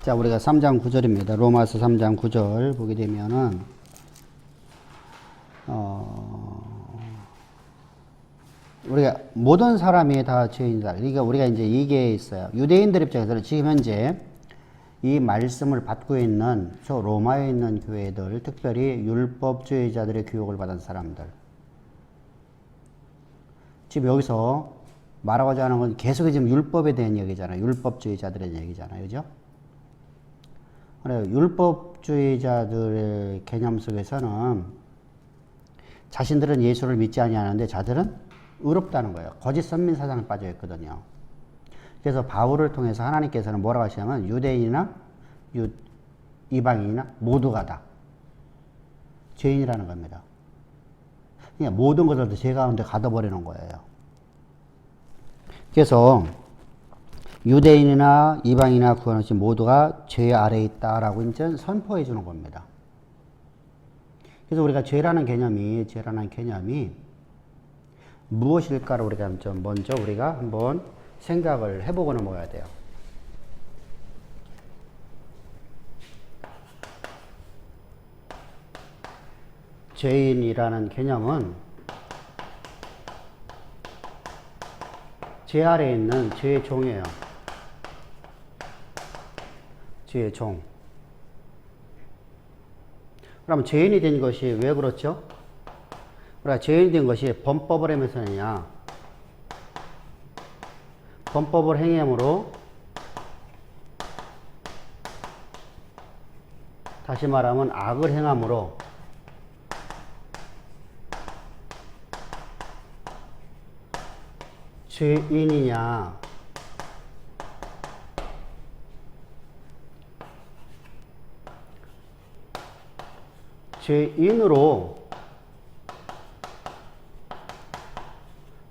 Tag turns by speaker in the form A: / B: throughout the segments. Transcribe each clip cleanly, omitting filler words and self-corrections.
A: 자, 우리가 3장 9절입니다. 로마서 3장 9절 보게 되면은, 우리가 모든 사람이 다 죄인이다. 그러니까 우리가 이제 이게 있어요. 유대인들 입장에서는 지금 현재 이 말씀을 받고 있는 저 로마에 있는 교회들, 특별히 율법주의자들의 교육을 받은 사람들. 지금 여기서 말하고자 하는 건 계속 지금 율법에 대한 얘기잖아요. 율법주의자들에 대한 얘기잖아요. 그죠? 그래, 율법주의자들의 개념 속에서는 자신들은 예수를 믿지 아니하는데 자들은 의롭다는 거예요. 거짓 선민 사상에 빠져 있거든요. 그래서 바울을 통해서 하나님께서는 뭐라고 하시냐면 유대인이나 이방인이나 모두가 다 죄인이라는 겁니다. 그러니까 모든 것을 죄 가운데 가둬버리는 거예요. 그래서 유대인이나 이방인이나 구원 없이 모두가 죄 아래에 있다라고 이제 선포해 주는 겁니다. 그래서 우리가 죄라는 개념이 무엇일까를 우리가 좀 먼저 우리가 한번 생각을 해보고는 뭐야 돼요. 죄인이라는 개념은 죄 아래에 있는 죄의 종이에요. 죄의 종. 그러면 죄인이 된 것이 왜 그렇죠? 우리가 죄인이 된 것이 범법을 행해서느냐? 범법을 행함으로, 다시 말하면 악을 행함으로 죄인이냐? 죄인으로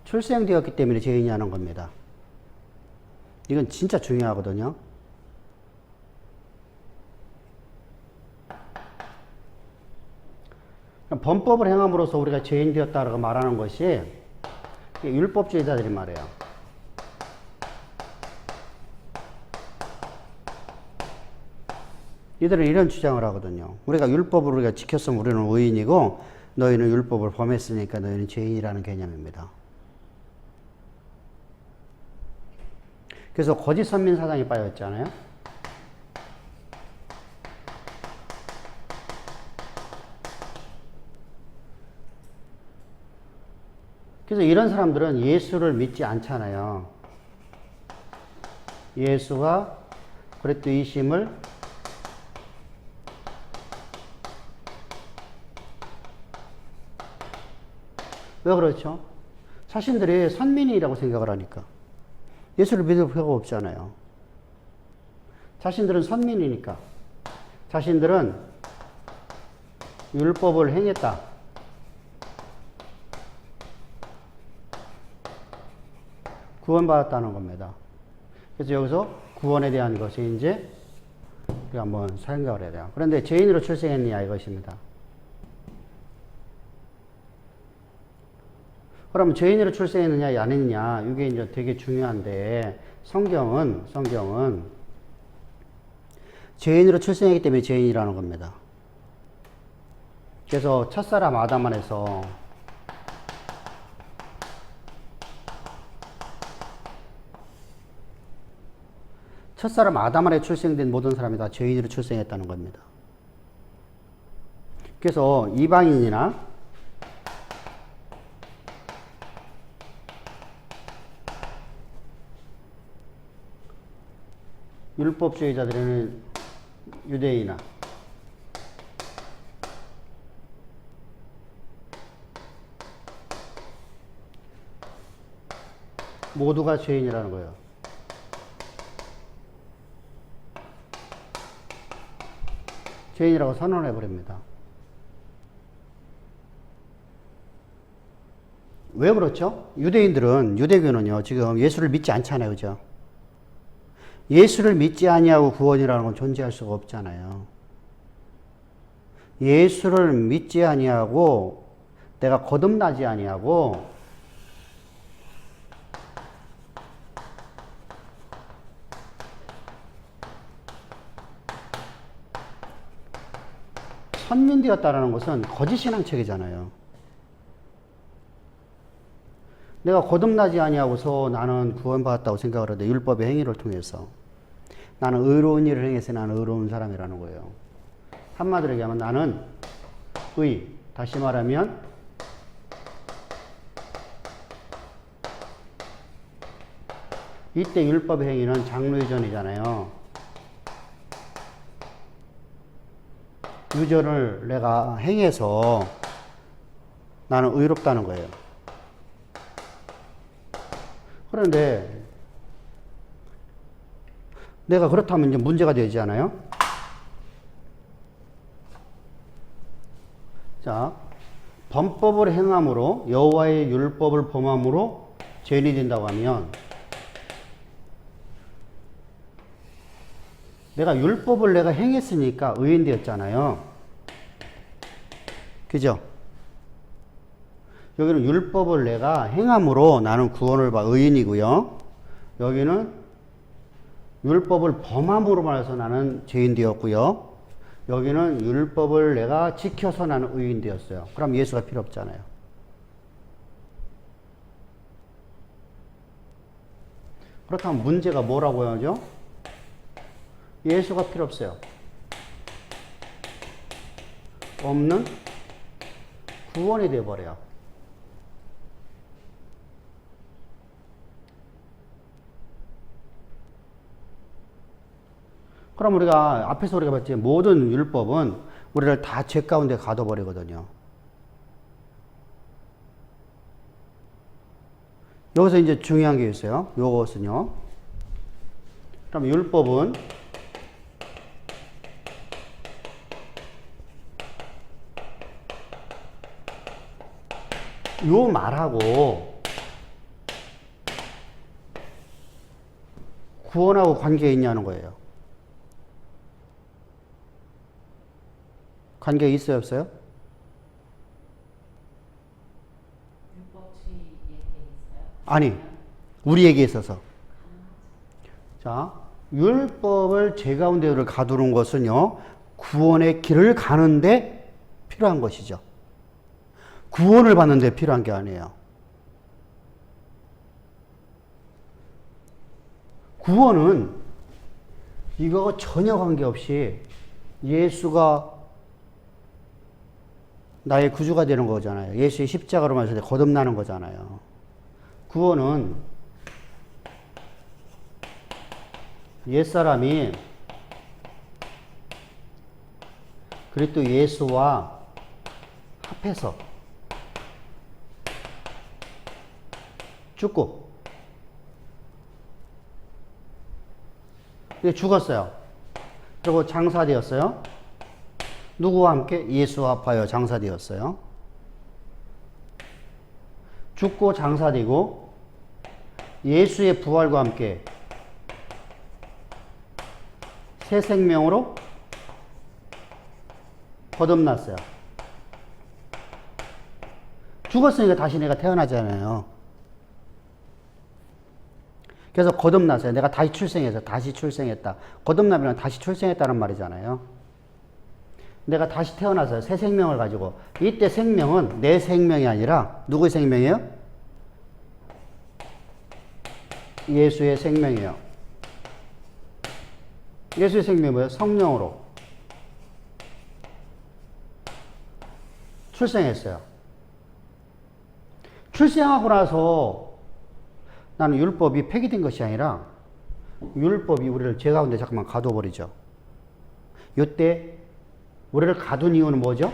A: 출생되었기 때문에 죄인이라는 겁니다. 이건 진짜 중요하거든요. 범법을 행함으로써 우리가 죄인 되었다고 말하는 것이 율법주의자들이 말해요. 이들은 이런 주장을 하거든요. 우리가 율법을 우리가 지켰으면 우리는 의인이고 너희는 율법을 범했으니까 너희는 죄인이라는 개념입니다. 그래서 거짓 선민 사상에 빠졌잖아요. 그래서 이런 사람들은 예수를 믿지 않잖아요. 예수가 그리스도이심을 왜 그렇죠? 자신들이 선민이라고 생각을 하니까. 예수를 믿을 필요가 없잖아요. 자신들은 선민이니까. 자신들은 율법을 행했다. 구원받았다는 겁니다. 그래서 여기서 구원에 대한 것이 이제 우리가 한번 생각을 해야 돼요. 그런데 죄인으로 출생했느냐 이것입니다. 그럼 죄인으로 출생했느냐 아니느냐 이게 이제 되게 중요한데 성경은 죄인으로 출생했기 때문에 죄인이라는 겁니다. 그래서 첫사람 아담 안에서 첫사람 아담 안에 출생된 모든 사람이 다 죄인으로 출생했다는 겁니다. 그래서 이방인이나 율법주의자들은 유대인이나 모두가 죄인이라는 거예요. 죄인이라고 선언해버립니다. 왜 그렇죠? 유대교는요, 지금 예수를 믿지 않잖아요. 그죠? 예수를 믿지 아니하고 구원이라는 건 존재할 수가 없잖아요. 예수를 믿지 아니하고 내가 거듭나지 아니하고 선민되었다라는 것은 거짓신앙 체계잖아요. 내가 거듭나지 아니하고서 나는 구원받았다고 생각을 하는데 율법의 행위를 통해서 나는 의로운 일을 행해서 나는 의로운 사람이라는 거예요. 한마디로 얘기하면 나는 다시 말하면 이때 율법의 행위는 장로유전이잖아요. 유전을 내가 행해서 나는 의롭다는 거예요. 그런데 내가 그렇다면 이제 문제가 되지 않아요? 자, 범법을 행함으로 여호와의 율법을 범함으로 죄인이 된다고 하면 내가 율법을 내가 행했으니까 의인 되었잖아요. 그죠? 여기는 율법을 내가 행함으로 나는 구원을 받아 의인이고요. 여기는 율법을 범함으로 말해서 나는 죄인 되었고요. 여기는 율법을 내가 지켜서 나는 의인 되었어요. 그럼 예수가 필요 없잖아요. 그렇다면 문제가 뭐라고 하죠? 예수가 필요 없어요. 없는 구원이 되어버려요. 그럼 우리가 앞에서 우리가 봤지 모든 율법은 우리를 다 죄 가운데 가둬버리거든요. 여기서 이제 중요한 게 있어요. 요것은요. 그럼 율법은 요 말하고 구원하고 관계 있냐는 거예요. 관계 있어요, 없어요? 아니, 우리에게 있어서. 자, 율법을 제 가운데를 가두는 것은요, 구원의 길을 가는데 필요한 것이죠. 구원을 받는데 필요한 게 아니에요. 구원은 이거 전혀 관계없이 예수가 나의 구주가 되는 거잖아요. 예수의 십자가로 말해서 거듭나는 거잖아요. 구원은 옛사람이 그리스도 예수와 합해서 죽고 죽었어요. 그리고 장사되었어요. 누구와 함께? 예수와 합하여 장사되었어요. 죽고 장사되고 예수의 부활과 함께 새 생명으로 거듭났어요. 죽었으니까 다시 내가 태어나잖아요. 그래서 거듭났어요. 내가 다시 출생해서 다시 출생했다. 거듭나면 다시 출생했다는 말이잖아요. 내가 다시 태어나서 새 생명을 가지고 이때 생명은 내 생명이 아니라 누구의 생명이에요? 예수의 생명이에요. 예수의 생명이 뭐예요? 성령으로 출생했어요. 출생하고 나서 나는 율법이 폐기된 것이 아니라 율법이 우리를 죄 가운데 잠깐만 가둬버리죠. 이때 우리를 가둔 이유는 뭐죠?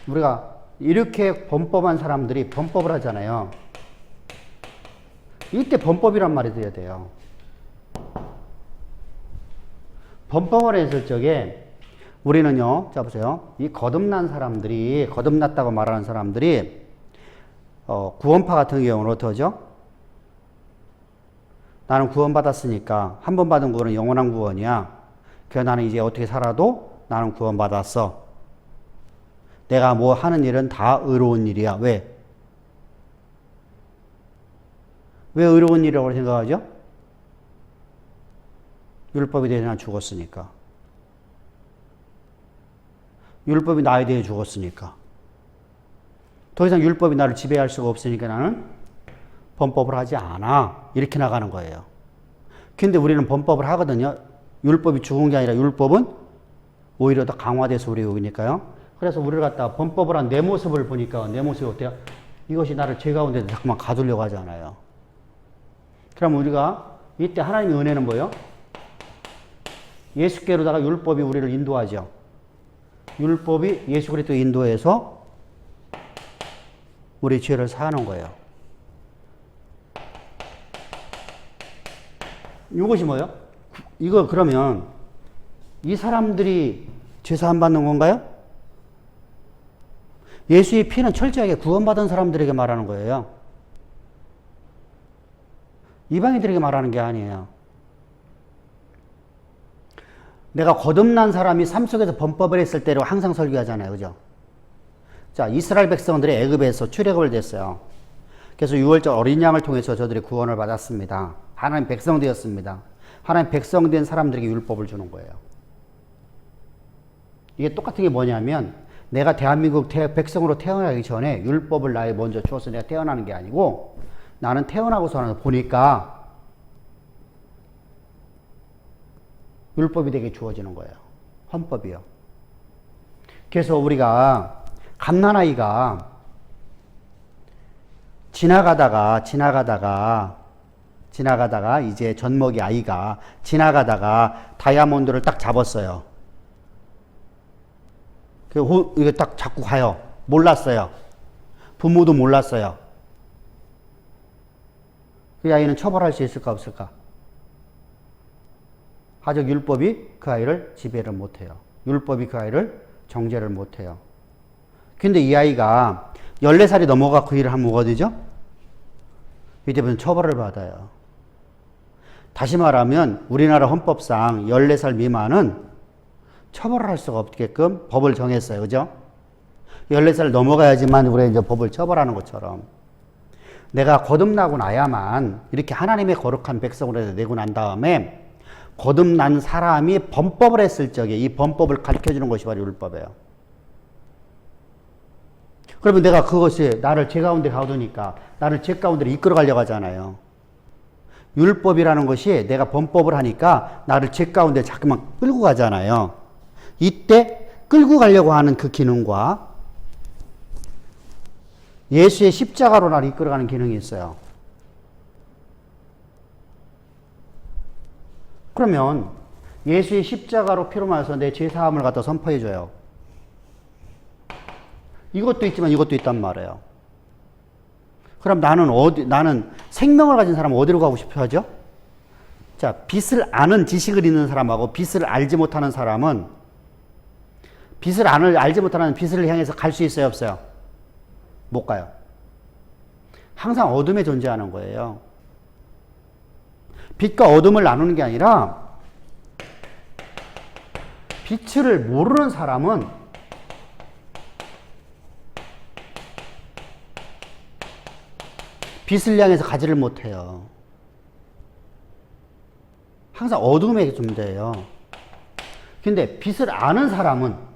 A: 우리가 이렇게 범법한 사람들이 범법을 하잖아요. 이때 범법이란 말이 돼야 돼요. 범법을 했을 적에 우리는요, 자 보세요. 이 거듭난 사람들이, 거듭났다고 말하는 사람들이, 구원파 같은 경우는 어떠죠? 나는 구원받았으니까, 한 번 받은 구원은 영원한 구원이야. 그래서 나는 이제 어떻게 살아도 나는 구원받았어. 내가 뭐 하는 일은 다 의로운 일이야. 왜? 왜 의로운 일이라고 생각하죠? 율법에 대해 난 죽었으니까. 율법이 나에 대해 죽었으니까. 더 이상 율법이 나를 지배할 수가 없으니까 나는 범법을 하지 않아. 이렇게 나가는 거예요. 근데 우리는 범법을 하거든요. 율법이 죽은 게 아니라 율법은 오히려 더 강화돼서 우리 오니까요. 그래서 우리를 갖다가 범법을 한 내 모습을 보니까 내 모습이 어때요? 이것이 나를 죄 가운데 자꾸만 가두려고 하잖아요. 그럼 우리가 이때 하나님의 은혜는 뭐예요? 예수께로다가 율법이 우리를 인도하죠. 율법이 예수 그리스도 인도해서 우리 죄를 사하는 거예요. 이것이 뭐예요? 이거 그러면 이 사람들이 죄사함 받는 건가요? 예수의 피는 철저하게 구원받은 사람들에게 말하는 거예요. 이방인들에게 말하는 게 아니에요. 내가 거듭난 사람이 삶 속에서 범법을 했을 때로 항상 설교하잖아요. 그죠? 자, 이스라엘 백성들이 애굽에서 출애굽을 됐어요. 그래서 6월절 어린 양을 통해서 저들이 구원을 받았습니다. 하나님 백성 되었습니다. 하나님 백성 된 사람들에게 율법을 주는 거예요. 이게 똑같은 게 뭐냐면 내가 대한민국 백성으로 태어나기 전에 율법을 나에 먼저 주어서 내가 태어나는 게 아니고 나는 태어나고서 보니까 율법이 내게 주어지는 거예요. 헌법이요. 그래서 우리가 갓난아이가 지나가다가 이제 젖먹이 아이가 지나가다가 다이아몬드를 딱 잡았어요. 이게 딱 잡고 가요. 몰랐어요. 부모도 몰랐어요. 그 아이는 처벌할 수 있을까 없을까? 하적 율법이 그 아이를 지배를 못해요. 율법이 그 아이를 정죄를 못해요. 근데 이 아이가 14살이 넘어가 그 일을 하면 뭐가 되죠? 이때부터 처벌을 받아요. 다시 말하면 우리나라 헌법상 14살 미만은 처벌을 할 수가 없게끔 법을 정했어요. 그죠? 14살 넘어가야지만 우리가 이제 법을 처벌하는 것처럼 내가 거듭나고 나야만 이렇게 하나님의 거룩한 백성으로 되고 난 다음에 거듭난 사람이 범법을 했을 적에 이 범법을 가르쳐주는 것이 바로 율법이에요. 그러면 내가 그것이 나를 죄 가운데 가두니까 나를 죄 가운데로 이끌어 가려고 하잖아요. 율법이라는 것이 내가 범법을 하니까 나를 죄 가운데 자꾸만 끌고 가잖아요. 이때 끌고 가려고 하는 그 기능과 예수의 십자가로 나를 이끌어가는 기능이 있어요. 그러면 예수의 십자가로 피로 말해서 내 죄사함을 갖다 선포해줘요. 이것도 있지만 이것도 있단 말이에요. 그럼 나는 생명을 가진 사람은 어디로 가고 싶어 하죠? 자, 빛을 아는 지식을 있는 사람하고 빛을 알지 못하는 사람은 알지 못하는 빛을 향해서 갈 수 있어요, 없어요? 못 가요. 항상 어둠에 존재하는 거예요. 빛과 어둠을 나누는 게 아니라 빛을 모르는 사람은 빛을 향해서 가지를 못해요. 항상 어둠에 존재해요. 근데 빛을 아는 사람은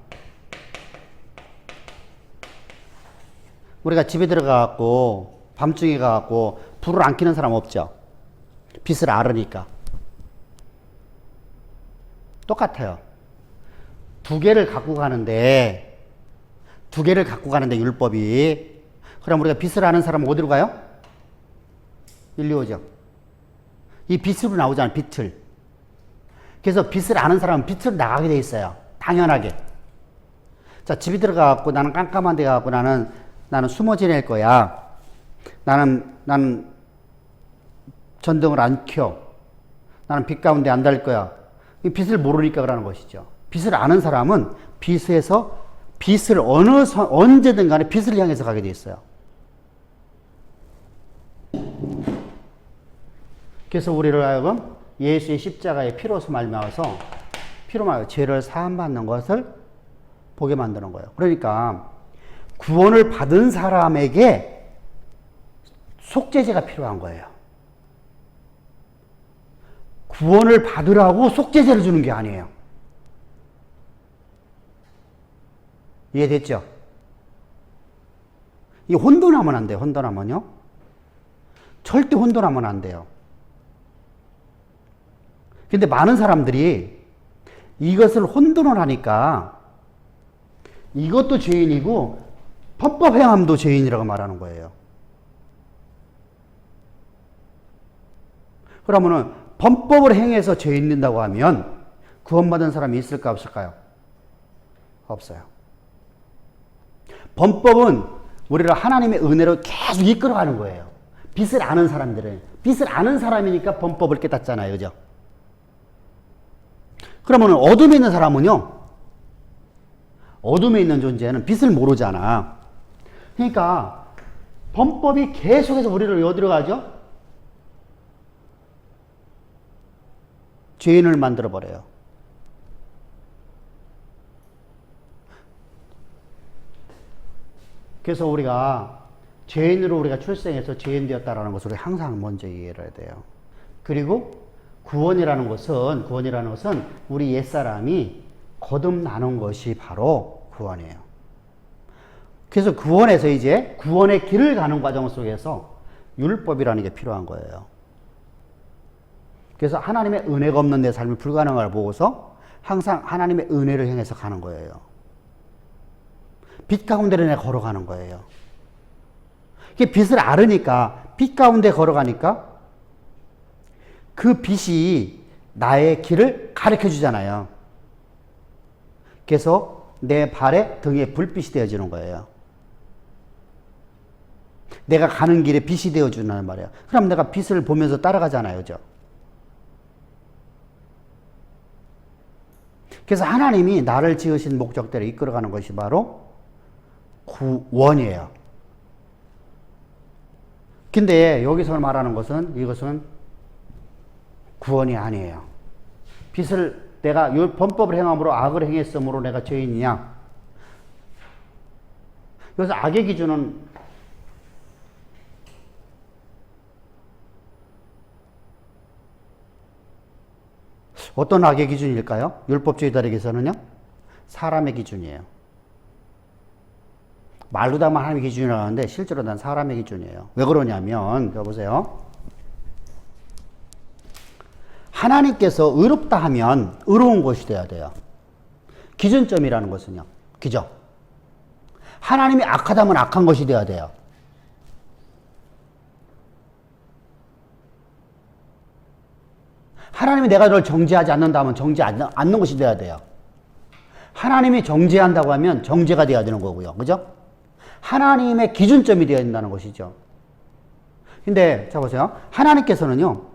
A: 우리가 집에 들어가갖고 밤중에 가갖고 불을 안 켜는 사람 없죠? 빛을 알으니까. 똑같아요. 두 개를 갖고 가는데 율법이. 그럼 우리가 빛을 아는 사람은 어디로 가요? 일로 오죠. 이 빛으로 나오잖아요, 빛을. 그래서 빛을 아는 사람은 빛으로 나가게 돼 있어요. 당연하게. 자, 집에 들어가갖고 나는 깜깜한 데 가갖고 나는 숨어 지낼 거야. 나는 전등을 안 켜. 나는 빛 가운데 안 달 거야. 이 빛을 모르니까 그러는 것이죠. 빛을 아는 사람은 빛을 언제든 간에 빛을 향해서 가게 돼 있어요. 그래서 우리를 하여금 예수의 십자가의 피로서 말미암아서 죄를 사함받는 것을 보게 만드는 거예요. 그러니까 구원을 받은 사람에게 속죄제가 필요한 거예요. 구원을 받으라고 속죄제를 주는 게 아니에요. 이해됐죠? 이 혼돈하면 안 돼요. 혼돈하면요. 절대 혼돈하면 안 돼요. 근데 많은 사람들이 이것을 혼돈을 하니까 이것도 죄인이고 범법 행함도 죄인이라고 말하는 거예요. 그러면은 범법을 행해서 죄인 된다고 하면 구원받은 사람이 있을까 없을까요? 없어요. 범법은 우리를 하나님의 은혜로 계속 이끌어가는 거예요. 빛을 아는 사람들은. 빛을 아는 사람이니까 범법을 깨닫잖아요. 그죠? 그러면 어둠에 있는 사람은요. 어둠에 있는 존재는 빛을 모르잖아. 그러니까 범법이 계속해서 우리를 어디로 가죠? 죄인을 만들어버려요. 그래서 우리가 죄인으로 우리가 출생해서 죄인 되었다라는 것을 항상 먼저 이해를 해야 돼요. 그리고 구원이라는 것은 우리 옛사람이 거듭나는 것이 바로 구원이에요. 그래서 구원에서 이제 구원의 길을 가는 과정 속에서 율법이라는 게 필요한 거예요. 그래서 하나님의 은혜가 없는 내 삶이 불가능한 걸 보고서 항상 하나님의 은혜를 향해서 가는 거예요. 빛 가운데로 내가 걸어가는 거예요. 이게 빛을 알으니까, 빛 가운데 걸어가니까 그 빛이 나의 길을 가르쳐 주잖아요. 그래서 내 발에 등에 불빛이 되어주는 거예요. 내가 가는 길에 빛이 되어주는 말이에요. 그럼 내가 빛을 보면서 따라가잖아요. 그죠? 그래서 하나님이 나를 지으신 목적대로 이끌어가는 것이 바로 구원이에요. 근데 여기서 말하는 것은 이것은 구원이 아니에요. 빛을 내가 요 범법을 행함으로 악을 행했으므로 내가 죄인이냐? 그래서 악의 기준은 어떤 악의 기준일까요? 율법주의자에게서는요, 사람의 기준이에요. 말로 다 하나님의 기준이라고 하는데 실제로 난 사람의 기준이에요. 왜 그러냐면, 여보세요. 하나님께서 의롭다 하면 의로운 것이 돼야 돼요. 기준점이라는 것은요. 그죠? 하나님이 악하다면 악한 것이 돼야 돼요. 하나님이 내가 너를 정죄하지 않는다면 정죄하지 않는 것이 돼야 돼요. 하나님이 정죄한다고 하면 정죄가 돼야 되는 거고요. 그죠? 하나님의 기준점이 되어야 된다는 것이죠. 근데 자 보세요. 하나님께서는요.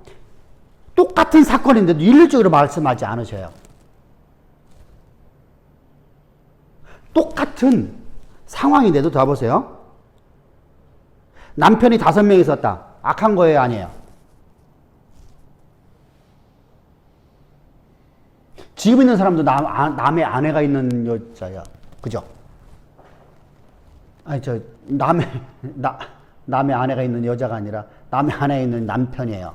A: 똑같은 사건인데도 일률적으로 말씀하지 않으셔요. 똑같은 상황인데도 다 보세요. 남편이 5명 있었다. 악한 거예요, 아니에요? 지금 있는 사람도 남의 아내가 있는 여자야. 그죠? 아니, 남의 아내가 있는 여자가 아니라 남의 아내에 있는 남편이에요.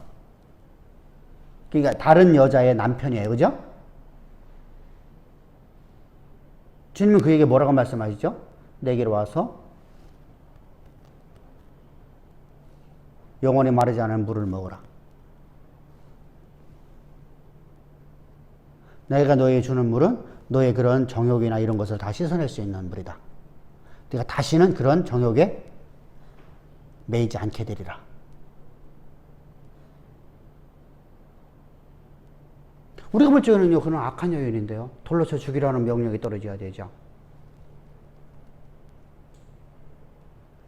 A: 그러니까 다른 여자의 남편이에요. 그죠? 주님은 그에게 뭐라고 말씀하시죠? 내게로 와서 영원히 마르지 않은 물을 먹으라. 내가 너에게 주는 물은 너의 그런 정욕이나 이런 것을 다 씻어낼 수 있는 물이다. 네가 다시는 그런 정욕에 매이지 않게 되리라. 우리가 볼 적에는요, 그는 악한 여인인데요. 돌로 쳐 죽이라는 명령이 떨어져야 되죠.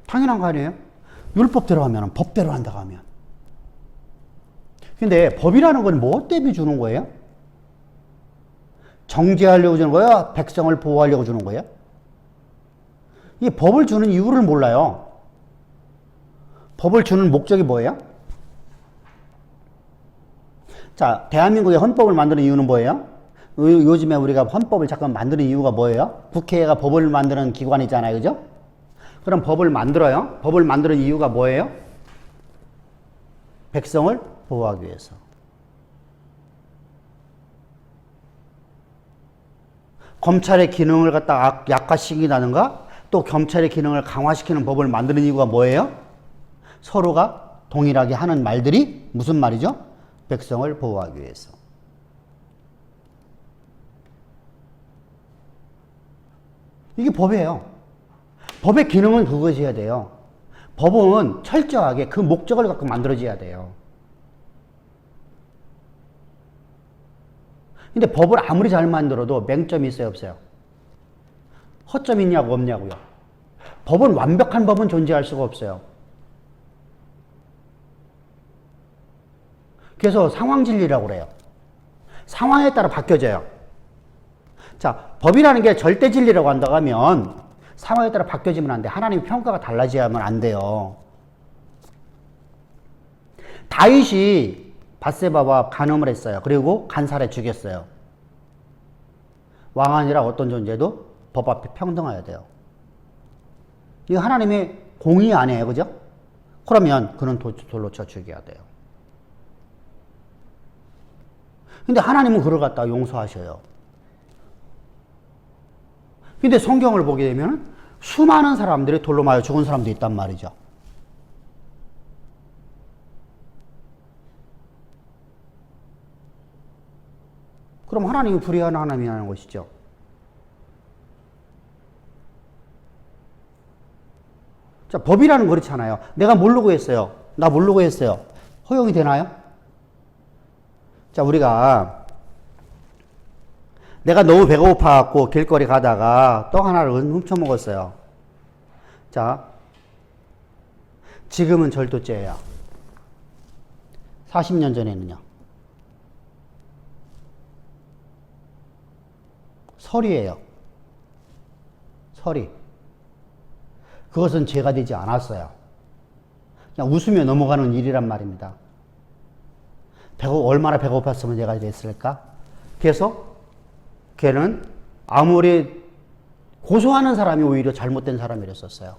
A: 당연한 거 아니에요? 율법대로 하면, 법대로 한다고 하면. 근데 법이라는 건 뭐 때문에 주는 거예요? 정죄하려고 주는 거예요? 백성을 보호하려고 주는 거예요? 이 법을 주는 이유를 몰라요. 법을 주는 목적이 뭐예요? 자, 대한민국의 헌법을 만드는 이유는 뭐예요? 요즘에 우리가 헌법을 잠깐 만드는 이유가 뭐예요? 국회가 법을 만드는 기관이잖아요. 그죠? 그럼 법을 만들어요. 법을 만드는 이유가 뭐예요? 백성을 보호하기 위해서. 검찰의 기능을 갖다 약화시킨다든가 또 검찰의 기능을 강화시키는 법을 만드는 이유가 뭐예요? 서로가 동일하게 하는 말들이 무슨 말이죠? 백성을 보호하기 위해서. 이게 법이에요. 법의 기능은 그것이어야 돼요. 법은 철저하게 그 목적을 갖고 만들어져야 돼요. 근데 법을 아무리 잘 만들어도 맹점이 있어요, 없어요? 허점이 있냐고 없냐고요. 법은 완벽한 법은 존재할 수가 없어요. 그래서 상황진리라고 그래요. 상황에 따라 바뀌어져요. 자, 법이라는 게 절대 진리라고 한다고 하면 상황에 따라 바뀌어지면 안 돼. 하나님의 평가가 달라지면 안 돼요. 다윗이 밧세바와 간음을 했어요. 그리고 간살해 죽였어요. 왕 아니라 어떤 존재도 법 앞에 평등해야 돼요. 이거 하나님의 공의 아니에요. 그죠? 그러면 그는 돌로 쳐 죽여야 돼요. 근데 하나님은 그를 갖다 용서하셔요. 근데 성경을 보게 되면 수많은 사람들이 돌로 맞아 죽은 사람도 있단 말이죠. 그럼 하나님이 불의한 하나님이라는 것이죠. 자, 법이라는 거 그렇잖아요. 내가 모르고 했어요. 나 모르고 했어요. 허용이 되나요? 자, 우리가 내가 너무 배고파갖고 길거리 가다가 떡 하나를 훔쳐 먹었어요. 자, 지금은 절도죄예요. 40년 전에는요. 설이에요. 설이. 그것은 죄가 되지 않았어요. 그냥 웃으며 넘어가는 일이란 말입니다. 얼마나 배고팠으면 죄가 됐을까? 그래서 걔는 아무리 고소하는 사람이 오히려 잘못된 사람이랬었어요.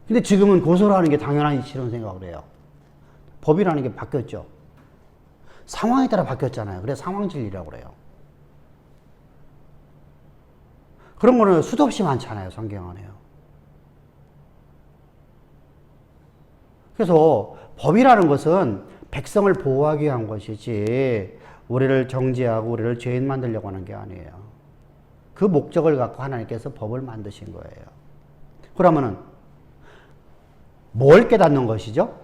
A: 근데 지금은 고소를 하는 게 당연한 이치라는 생각을 해요. 법이라는 게 바뀌었죠. 상황에 따라 바뀌었잖아요. 그래서 상황진리라고 그래요. 그런 거는 수도 없이 많잖아요. 성경 안에요. 그래서 법이라는 것은 백성을 보호하기 위한 것이지 우리를 정죄하고 우리를 죄인 만들려고 하는 게 아니에요. 그 목적을 갖고 하나님께서 법을 만드신 거예요. 그러면은 뭘 깨닫는 것이죠?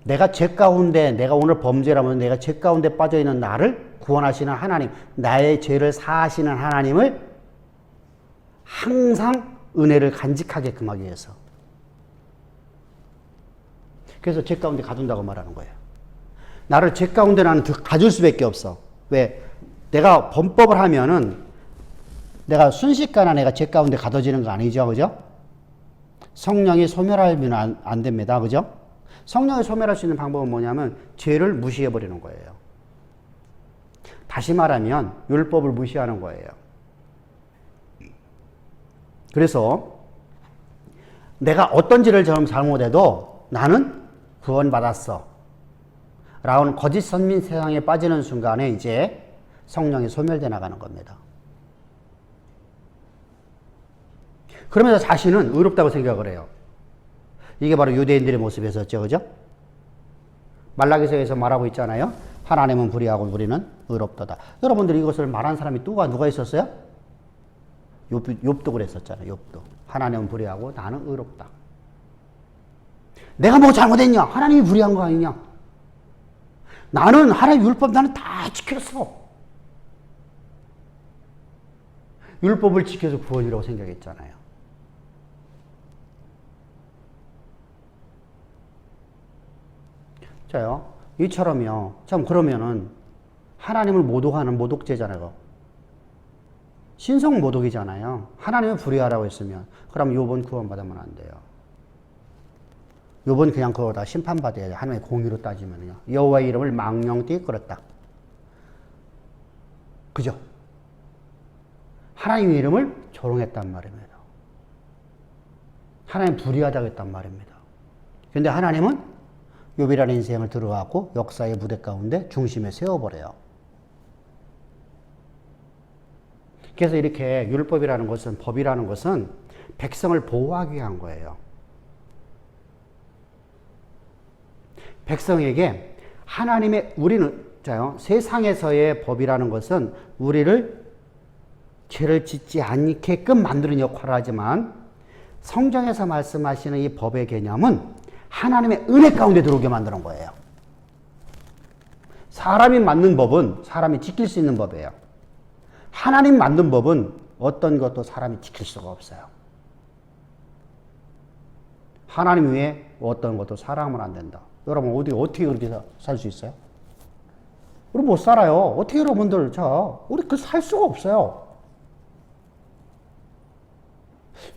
A: 내가 죄 가운데, 내가 오늘 범죄라면 내가 죄 가운데 빠져있는 나를 구원하시는 하나님, 나의 죄를 사하시는 하나님을 항상 은혜를 간직하게끔 하기 위해서. 그래서 죄 가운데 가둔다고 말하는 거예요. 나를 죄 가운데 나는 가둘 수밖에 없어. 왜? 내가 범법을 하면은 내가 순식간에 내가 죄 가운데 가둬지는 거 아니죠. 그죠? 성령이 소멸하면 안 됩니다. 그죠? 성령이 소멸할 수 있는 방법은 뭐냐면 죄를 무시해버리는 거예요. 다시 말하면 율법을 무시하는 거예요. 그래서 내가 어떤 죄를 잘못해도 나는 구원받았어 라는 거짓 선민 세상에 빠지는 순간에 이제 성령이 소멸돼 나가는 겁니다. 그러면서 자신은 의롭다고 생각을 해요. 이게 바로 유대인들의 모습이었었죠. 그죠? 말라기서에서 말하고 있잖아요. 하나님은 불의하고 우리는 의롭도다. 여러분들이 이것을 말한 사람이 누가 있었어요? 욥도 그랬었잖아요. 욥도. 하나님은 불의하고 나는 의롭다. 내가 뭐 잘못했냐? 하나님이 불의한 거 아니냐? 나는 하나님 율법 나는 다 지켰어. 율법을 지켜서 구원이라고 생각했잖아요. 자요. 이처럼요. 참 그러면은 하나님을 모독하는 모독죄잖아요. 신성 모독이잖아요. 하나님을 불의하라고 했으면 그럼 욥은 구원받으면 안 돼요. 욥은 그냥 그거 다 심판받아야 돼요. 하나님의 공의로 따지면요. 여호와의 이름을 망령되이 끌었다. 그죠? 하나님의 이름을 조롱했단 말입니다. 하나님 불의하다고 했단 말입니다. 그런데 하나님은 욥이라는 인생을 들어가고 역사의 무대 가운데 중심에 세워버려요. 그래서 이렇게 율법이라는 것은, 법이라는 것은 백성을 보호하기 위한 거예요. 백성에게 하나님의, 우리는, 자요, 세상에서의 법이라는 것은 우리를 죄를 짓지 않게끔 만드는 역할을 하지만 성경에서 말씀하시는 이 법의 개념은 하나님의 은혜 가운데 들어오게 만드는 거예요. 사람이 만든 법은 사람이 지킬 수 있는 법이에요. 하나님 만든 법은 어떤 것도 사람이 지킬 수가 없어요. 하나님 외에 어떤 것도 사랑하면 안 된다. 여러분 어떻게 그렇게 살 수 있어요? 우리 못 살아요. 어떻게 여러분들 우리 그 살 수가 없어요.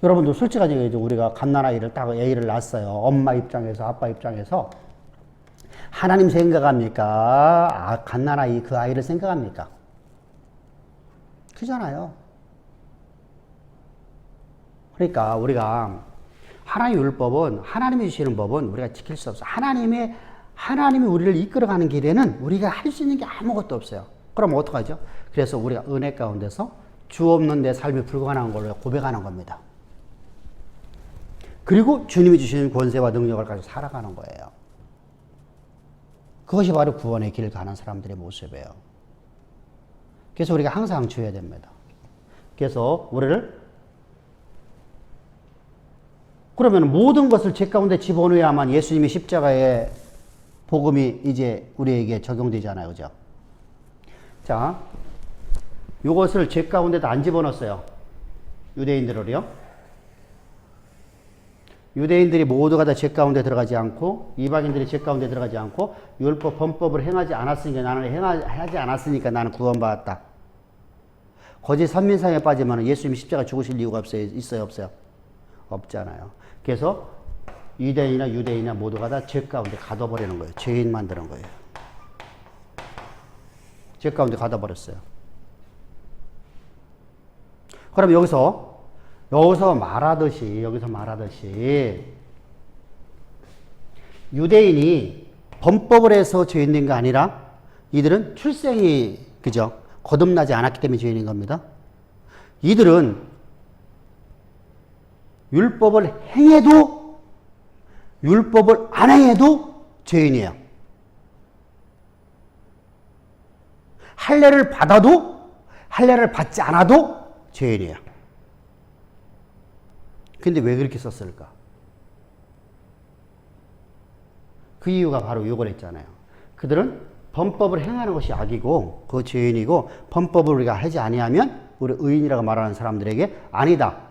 A: 여러분들 솔직하게 우리가 갓난아이를 딱 애를 낳았어요. 엄마 입장에서, 아빠 입장에서 하나님 생각합니까? 갓난아이 그 아이를 생각합니까? 그잖아요. 그러니까 우리가 하나님의 율법은, 하나님이 주시는 법은 우리가 지킬 수 없어. 하나님이 우리를 이끌어가는 길에는 우리가 할 수 있는 게 아무것도 없어요. 그럼 어떡하죠? 그래서 우리가 은혜 가운데서 주 없는 내 삶이 불가능한 걸로 고백하는 겁니다. 그리고 주님이 주시는 권세와 능력을 가지고 살아가는 거예요. 그것이 바로 구원의 길 가는 사람들의 모습이에요. 그래서 우리가 항상 주어야 됩니다. 그래서 우리를, 그러면 모든 것을 죄 가운데 집어넣어야만 예수님의 십자가의 복음이 이제 우리에게 적용되잖아요. 그죠? 자, 요것을 죄 가운데도 안 집어넣었어요. 유대인들을요. 유대인들이 모두가 다 죄 가운데 들어가지 않고, 이방인들이 죄 가운데 들어가지 않고, 율법, 범법을 행하지 않았으니까, 나는 하지 않았으니까 나는 구원받았다. 거짓 선민상에 빠지면 예수님이 십자가 죽으실 이유가 없어요? 있어요? 없어요? 없잖아요. 그래서 유대인이나 유대인이나 모두가 다 죄 가운데 가둬버리는 거예요. 죄인 만드는 거예요. 죄 가운데 가둬버렸어요. 그럼 여기서 말하듯이 유대인이 범법을 해서 죄인된 게 아니라 이들은 출생이, 그죠? 거듭나지 않았기 때문에 죄인인 겁니다. 이들은 율법을 행해도 율법을 안 행해도 죄인이에요. 할례를 받아도 할례를 받지 않아도 죄인이에요. 근데 왜 그렇게 썼을까? 그 이유가 바로 이걸 했잖아요. 그들은 범법을 행하는 것이 악이고 그 죄인이고, 범법을 우리가 하지 아니하면 우리 의인이라고 말하는 사람들에게 아니다.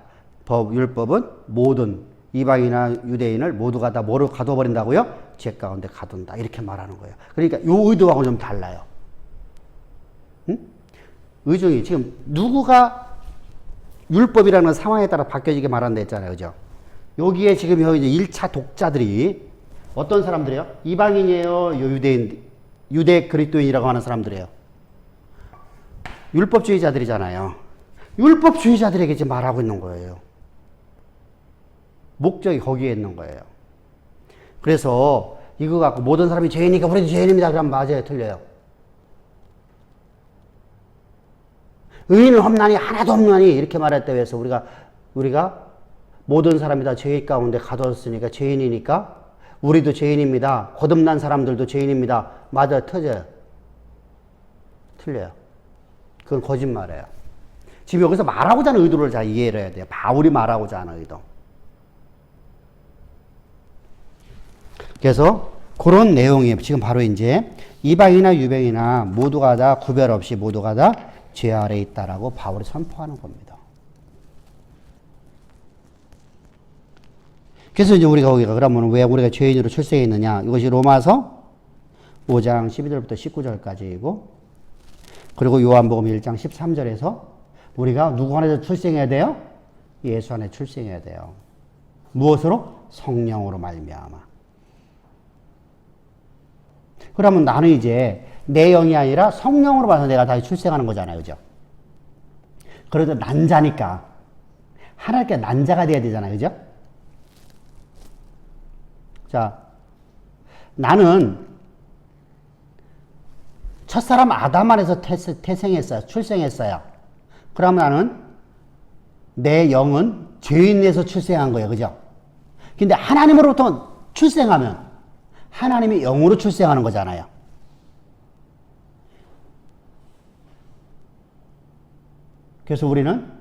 A: 율법은 모든 이방이나 유대인을 모두가 다 뭐로 가둬버린다고요? 죄 가운데 가둔다. 이렇게 말하는 거예요. 그러니까 요 의도하고 좀 달라요. 응? 의중이 지금 누구가 율법이라는 상황에 따라 바뀌어지게 말한다 했잖아요. 그죠? 여기에 지금 이제 1차 독자들이 어떤 사람들이에요? 이방인이에요? 유대 그리스도인이라고 하는 사람들이에요. 율법주의자들이잖아요. 율법주의자들에게 지금 말하고 있는 거예요. 목적이 거기에 있는 거예요. 그래서 이거 갖고 모든 사람이 죄인이니까 우리도 죄인입니다. 그러면 맞아요? 틀려요? 의인은 없나니 하나도 없나니 이렇게 말했다 해서 우리가 모든 사람이 다 죄인 가운데 가뒀으니까 죄인이니까 우리도 죄인입니다. 거듭난 사람들도 죄인입니다. 맞아요? 틀려요? 틀려요. 그건 거짓말이에요. 지금 여기서 말하고자 하는 의도를 잘 이해를 해야 돼요. 바울이 말하고자 하는 의도. 그래서 그런 내용이 지금 바로 이제 이방이나 유병이나 모두가 다 구별 없이 모두가 다 죄 아래에 있다라고 바울이 선포하는 겁니다. 그래서 이제 우리가 그러면 왜 우리가 죄인으로 출생했느냐? 이것이 로마서 5장 12절부터 19절까지이고, 그리고 요한복음 1장 13절에서 우리가 누구 안에서 출생해야 돼요? 예수 안에 출생해야 돼요. 무엇으로? 성령으로 말미암아. 그러면 나는 이제 내 영이 아니라 성령으로 봐서 내가 다시 출생하는 거잖아요. 그죠? 그래도 난자니까 하나님께 난자가 돼야 되잖아요. 그죠? 자, 나는 첫사람 아담 안에서 태생했어요. 출생했어요. 그럼 나는 내 영은 죄인에서 출생한 거예요. 그죠? 근데 하나님으로부터 출생하면 하나님이 영으로 출생하는 거잖아요. 그래서 우리는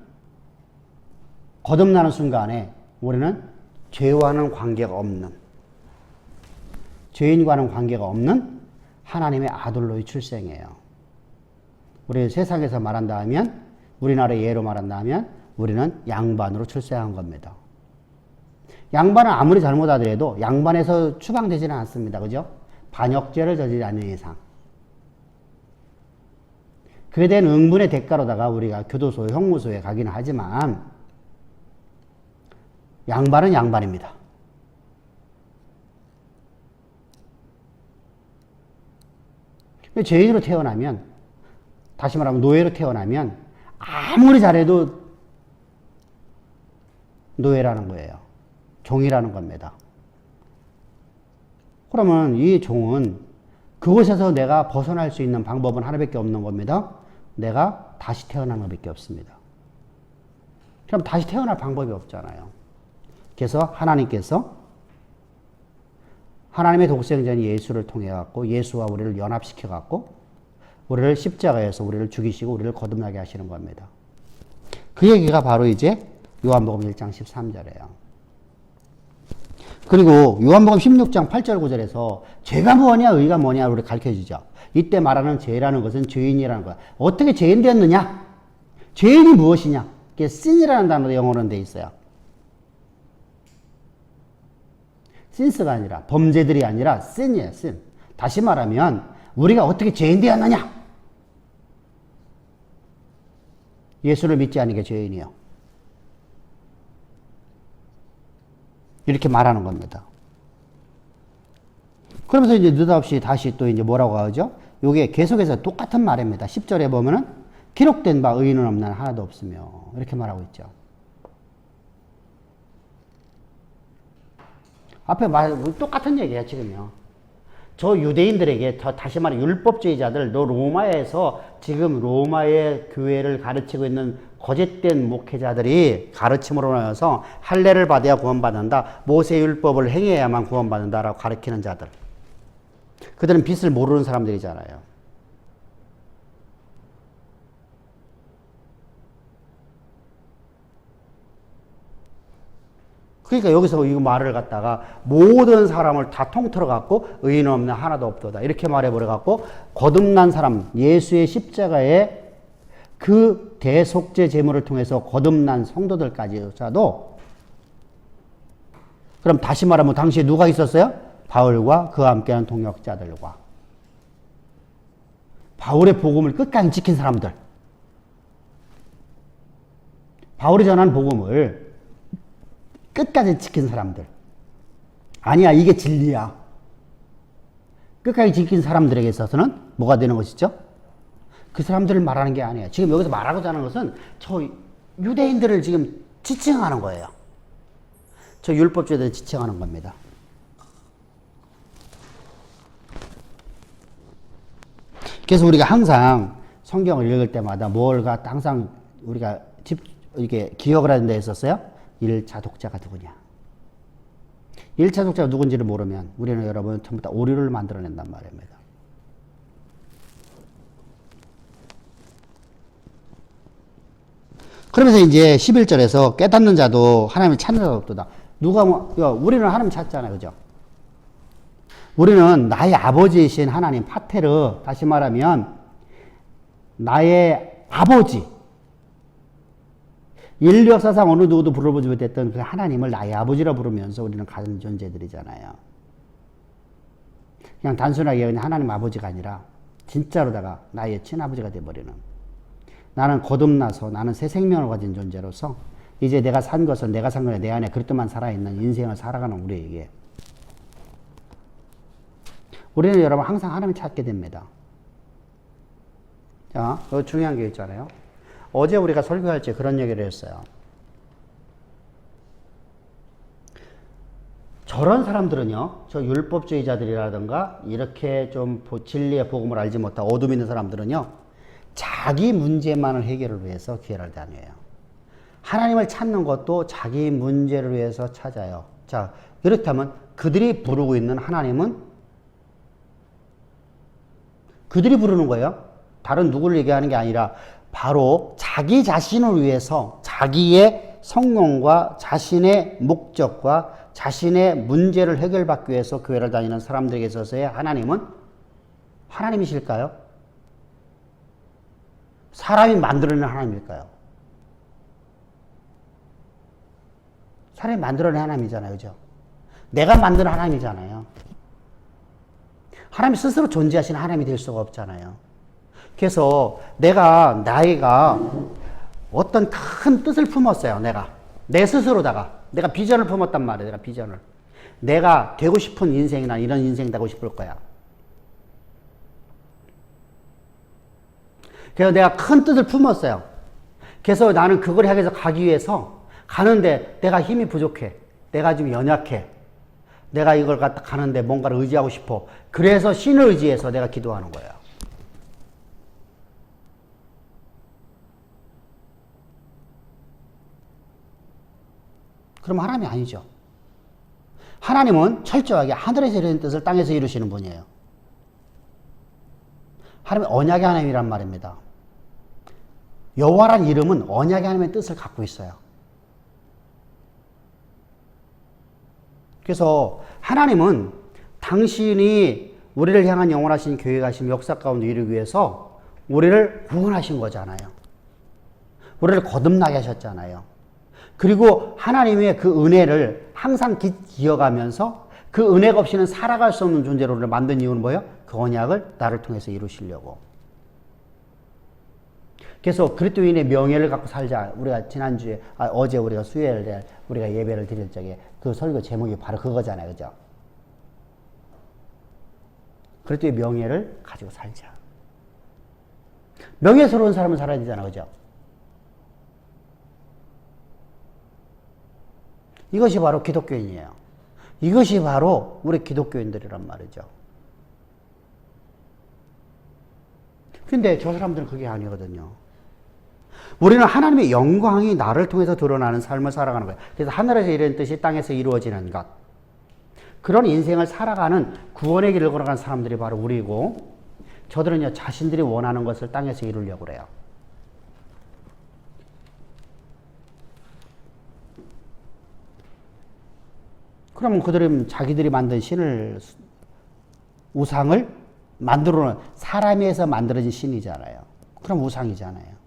A: 거듭나는 순간에 우리는 죄와는 관계가 없는, 죄인과는 관계가 없는 하나님의 아들로의 출생이에요. 우리 세상에서 말한다면, 우리나라의 예로 말한다면 우리는 양반으로 출생한 겁니다. 양반은 아무리 잘못하더라도 양반에서 추방되지는 않습니다. 그죠? 반역죄를 저지르지 않는 이상. 그에 대한 응분의 대가로다가 우리가 교도소, 형무소에 가기는 하지만 양반은 양반입니다. 죄인으로 태어나면, 다시 말하면 노예로 태어나면 아무리 잘해도 노예라는 거예요. 종이라는 겁니다. 그러면 이 종은 그곳에서 내가 벗어날 수 있는 방법은 하나밖에 없는 겁니다. 내가 다시 태어나는 것밖에 없습니다. 그럼 다시 태어날 방법이 없잖아요. 그래서 하나님께서 하나님의 독생자인 예수를 통해 갖고 예수와 우리를 연합시켜 갖고 우리를 십자가에서 우리를 죽이시고 우리를 거듭나게 하시는 겁니다. 그 얘기가 바로 이제 요한복음 1장 13절이에요. 그리고 요한복음 16장 8절 9절에서 죄가 뭐냐 의가 뭐냐 우리 가르쳐주죠. 이때 말하는 죄라는 것은 죄인이라는 거야. 어떻게 죄인 되었느냐? 죄인이 무엇이냐? 그게 sin이라는 단어로 영어로는 돼 있어요. sin스가 아니라, 범죄들이 아니라 sin이에요, sin. 다시 말하면 우리가 어떻게 죄인 되었느냐? 예수를 믿지 않은 게 죄인이에요. 이렇게 말하는 겁니다. 그러면서 이제 느닷없이 다시 또 이제 뭐라고 하죠? 요게 계속해서 똑같은 말입니다. 10절에 보면은 기록된 바 의인은 없는 하나도 없으며 이렇게 말하고 있죠. 앞에 말 똑같은 얘기야 지금요. 저 유대인들에게 다시 말해 율법주의자들, 너 로마에서 지금 로마의 교회를 가르치고 있는 거짓된 목회자들이 가르침으로 인해서 할례를 받아야 구원받는다. 모세 율법을 행해야만 구원받는다라고 가르치는 자들. 그들은 빛을 모르는 사람들이잖아요. 그러니까 여기서 이 말을 갖다가 모든 사람을 다 통틀어 갖고 의인 없는 하나도 없도다. 이렇게 말해버려 갖고 거듭난 사람, 예수의 십자가에 그 대속죄 제물을 통해서 거듭난 성도들까지조차도 그럼 다시 말하면 당시에 누가 있었어요? 바울과 그와 함께하는 동역자들과 바울의 복음을 끝까지 지킨 사람들, 바울이 전한 복음을 끝까지 지킨 사람들. 아니야, 이게 진리야. 끝까지 지킨 사람들에게 있어서는 뭐가 되는 것이죠? 그 사람들을 말하는 게 아니에요. 지금 여기서 말하고자 하는 것은 저 유대인들을 지금 지칭하는 거예요. 저 율법주의들을 지칭하는 겁니다. 그래서 우리가 항상 성경을 읽을 때마다 뭘 갖다 항상 우리가 이렇게 기억을 하는 데 있었어요? 1차 독자가 누구냐? 1차 독자가 누군지를 모르면 우리는 여러분 전부 다 오류를 만들어낸단 말입니다. 그러면서 이제 11절에서 깨닫는 자도 하나님을 찾는 자도 없도다. 우리는 하나님 찾잖아요. 그죠? 우리는 나의 아버지이신 하나님, 파테르, 다시 말하면 나의 아버지, 인류 역사상 어느 누구도 부르지 못했던 그 하나님을 나의 아버지라 부르면서 우리는 가는 존재들이잖아요. 그냥 단순하게 그냥 하나님 아버지가 아니라 진짜로다가 나의 친아버지가 되어버리는, 나는 거듭나서 나는 새 생명을 가진 존재로서 이제 내가 산 것은 내가 산 거야. 내 안에 그리스도만 살아있는 인생을 살아가는 우리에게 우리는 여러분 항상 하나님을 찾게 됩니다. 자, 여기 중요한 게 있잖아요. 어제 우리가 설교할 때 그런 얘기를 했어요. 저런 사람들은요, 저 율법주의자들이라든가 이렇게 좀 진리의 복음을 알지 못한 어둠 있는 사람들은요, 자기 문제만을 해결을 위해서 교회를 다녀요. 하나님을 찾는 것도 자기 문제를 위해서 찾아요. 자, 그렇다면 그들이 부르고 있는 하나님은 그들이 부르는 거예요. 다른 누구를 얘기하는 게 아니라 바로 자기 자신을 위해서 자기의 성공과 자신의 목적과 자신의 문제를 해결받기 위해서 교회를 다니는 사람들에게 있어서의 하나님은 하나님이실까요? 사람이 만들어낸 하나님일까요? 사람이 만들어낸 하나님이잖아요. 그죠? 내가 만든 하나님이잖아요. 하나님이 스스로 존재하시는 하나님이 될 수가 없잖아요. 그래서 나이가 어떤 큰 뜻을 품었어요. 내 스스로다가. 내가 비전을 품었단 말이에요. 내가 비전을. 내가 되고 싶은 인생이나 이런 인생 되고 싶을 거야. 그래서 내가 큰 뜻을 품었어요. 그래서 나는 그걸 향해서 가기 위해서 가는데 내가 힘이 부족해. 내가 좀 연약해. 내가 이걸 갖다 가는데 뭔가를 의지하고 싶어. 그래서 신을 의지해서 내가 기도하는 거예요. 그럼 하나님이 아니죠. 하나님은 철저하게 하늘에서 이루는 뜻을 땅에서 이루시는 분이에요. 하나님은 언약의 하나님이란 말입니다. 여호와란 이름은 언약의 하나님의 뜻을 갖고 있어요. 그래서 하나님은 당신이 우리를 향한 영원하신 계획하신 역사 가운데 이루기 위해서 우리를 구원하신 거잖아요. 우리를 거듭나게 하셨잖아요. 그리고 하나님의 그 은혜를 항상 기억하면서 그 은혜가 없이는 살아갈 수 없는 존재로 우리를 만든 이유는 뭐예요? 그 언약을 나를 통해서 이루시려고. 그래서 그리스도인의 명예를 갖고 살자. 우리가 지난주에, 어제 우리가 수요일에 우리가 예배를 드릴 적에 그 설교 제목이 바로 그거잖아요. 그죠? 그리스도의 명예를 가지고 살자. 명예스러운 삶을 살아야 되잖아. 그죠? 이것이 바로 기독교인이에요. 이것이 바로 우리 기독교인들이란 말이죠. 근데 저 사람들은 그게 아니거든요. 우리는 하나님의 영광이 나를 통해서 드러나는 삶을 살아가는 거예요. 그래서 하늘에서 이루는 뜻이 땅에서 이루어지는 것. 그런 인생을 살아가는 구원의 길을 걸어가는 사람들이 바로 우리고, 저들은요, 자신들이 원하는 것을 땅에서 이루려고 그래요. 그러면 그들은 자기들이 만든 우상을 만들어놓은, 사람에서 만들어진 신이잖아요. 그럼 우상이잖아요.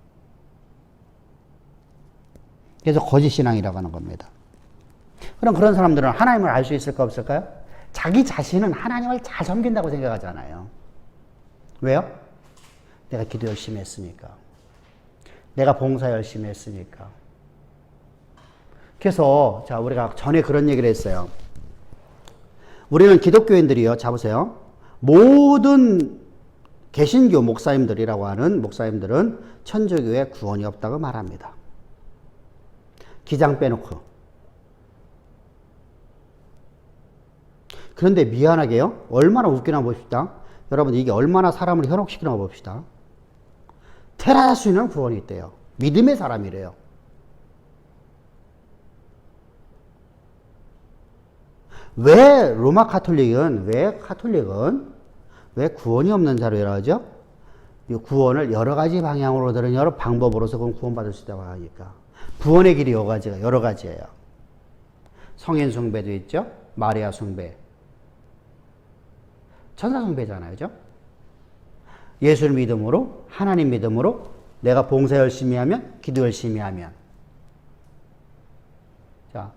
A: 그래서 거짓신앙이라고 하는 겁니다. 그럼 그런 사람들은 하나님을 알 수 있을까 없을까요? 자기 자신은 하나님을 잘 섬긴다고 생각하잖아요. 왜요? 내가 기도 열심히 했으니까. 내가 봉사 열심히 했으니까. 그래서 자, 우리가 전에 그런 얘기를 했어요. 우리는 기독교인들이요. 자 보세요. 모든 개신교 목사님들이라고 하는 목사님들은 천주교에 구원이 없다고 말합니다. 기장 빼놓고. 그런데 미안하게요. 얼마나 웃기나 봅시다. 여러분 이게 얼마나 사람을 현혹시키나 봅시다. 테라스는 구원이 있대요. 믿음의 사람이래요. 왜 로마 카톨릭은 왜 구원이 없는 자로라 하죠? 이 구원을 여러 가지 방향으로 들은 여러 방법으로서 구원받을 수 있다고 하니까. 구원의 길이 여러 가지예요. 성인 숭배도 있죠. 마리아 숭배. 천사 숭배잖아요. 그죠? 예수를 믿음으로, 하나님 믿음으로, 내가 봉사 열심히 하면, 기도 열심히 하면. 자,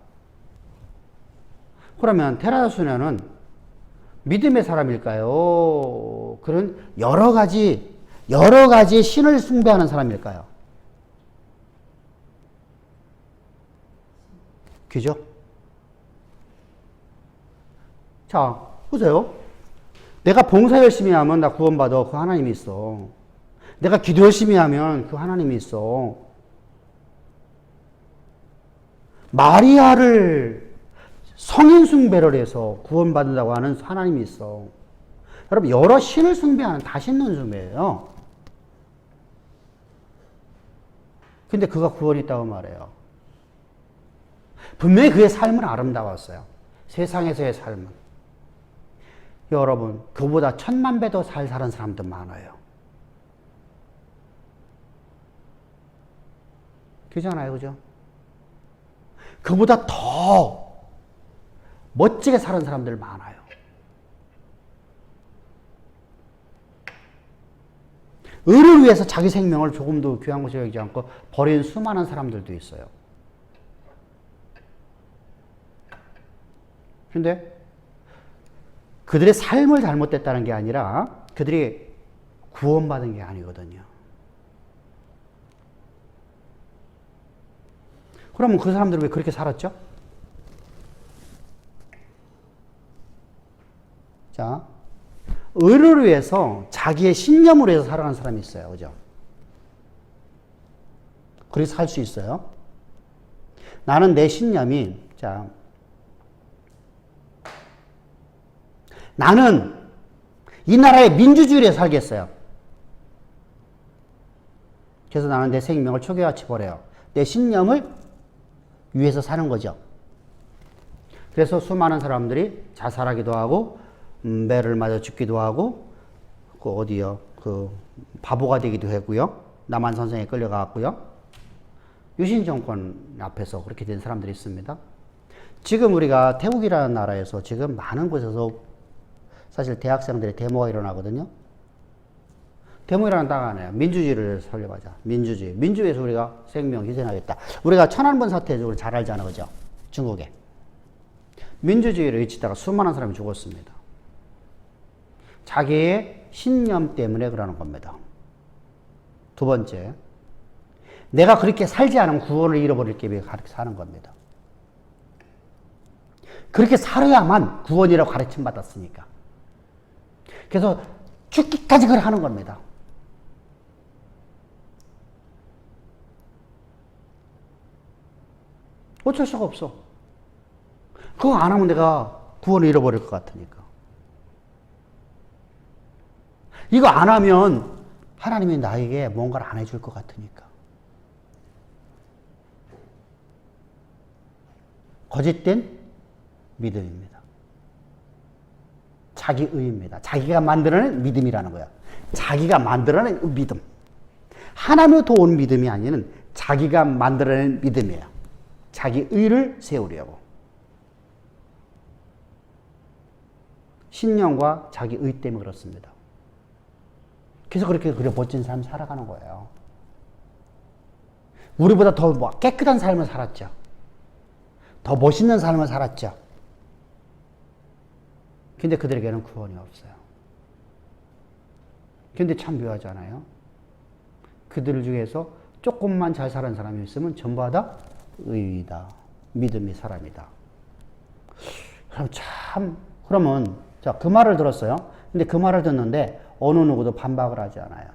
A: 그러면 테라다 수녀는 믿음의 사람일까요? 그런 여러 가지 신을 숭배하는 사람일까요? 그죠? 자, 보세요. 내가 봉사 열심히 하면 나 구원받아. 그 하나님이 있어. 내가 기도 열심히 하면 그 하나님이 있어. 성인 숭배를 해서 구원받는다고 하는 하나님이 있어. 여러분, 여러 신을 숭배하는 다 신론 숭배예요. 근데 그가 구원이 있다고 말해요. 분명히 그의 삶은 아름다웠어요. 세상에서의 삶은. 여러분, 그보다 1000만 배 더 잘 사는 사람도 많아요. 그잖아요, 그죠? 그보다 더 멋지게 사는 사람들 많아요. 의를 위해서 자기 생명을 조금도 귀한 것이 여기지 않고 버린 수많은 사람들도 있어요. 근데 그들의 삶을 잘못됐다는 게 아니라 그들이 구원받은 게 아니거든요. 그러면 그 사람들은 왜 그렇게 살았죠? 자, 의를 위해서 자기의 신념으로 해서 살아가는 사람이 있어요. 그죠? 그래서 살 수 있어요. 나는 내 신념이, 자, 나는 이 나라의 민주주의에 살겠어요. 그래서 나는 내 생명을 초기화치 버려요. 내 신념을 위해서 사는 거죠. 그래서 수많은 사람들이 자살하기도 하고, 매를 맞아 죽기도 하고, 바보가 되기도 했고요. 남한 선생에 끌려가고요. 유신 정권 앞에서 그렇게 된 사람들이 있습니다. 지금 우리가 태국이라는 나라에서 지금 많은 곳에서 사실 대학생들의 데모가 일어나거든요. 데모라는 딱 하나요. 민주주의를 설립하자. 민주주의. 민주주의에서 우리가 생명 희생하겠다. 우리가 천안번 사태 우리 잘 알잖아요. 그죠? 중국에. 민주주의를 외치다가 수많은 사람이 죽었습니다. 자기의 신념 때문에 그러는 겁니다. 두 번째, 내가 그렇게 살지 않으면 구원을 잃어버릴게 위해 사는 겁니다. 그렇게 살아야만 구원이라고 가르침 받았으니까. 그래서 죽기까지 그걸 하는 겁니다. 어쩔 수가 없어. 그거 안 하면 내가 구원을 잃어버릴 것 같으니까. 이거 안 하면 하나님이 나에게 뭔가를 안 해줄 것 같으니까. 거짓된 믿음입니다. 자기의입니다. 자기가 만들어낸 믿음이라는 거야. 자기가 만들어낸 믿음. 하나님으로부터 온 믿음이 아니는 자기가 만들어낸 믿음이에요. 자기의를 세우려고. 신념과 자기의 때문에 그렇습니다. 그래서 그렇게 멋진 삶 살아가는 거예요. 우리보다 더 깨끗한 삶을 살았죠. 더 멋있는 삶을 살았죠. 근데 그들에게는 구원이 없어요. 근데 참 묘하잖아요. 그들 중에서 조금만 잘 사는 사람이 있으면 전부 다 의이다. 믿음의 사람이다. 그럼 참, 그러면, 자, 그 말을 들었어요. 근데 그 말을 듣는데 어느 누구도 반박을 하지 않아요.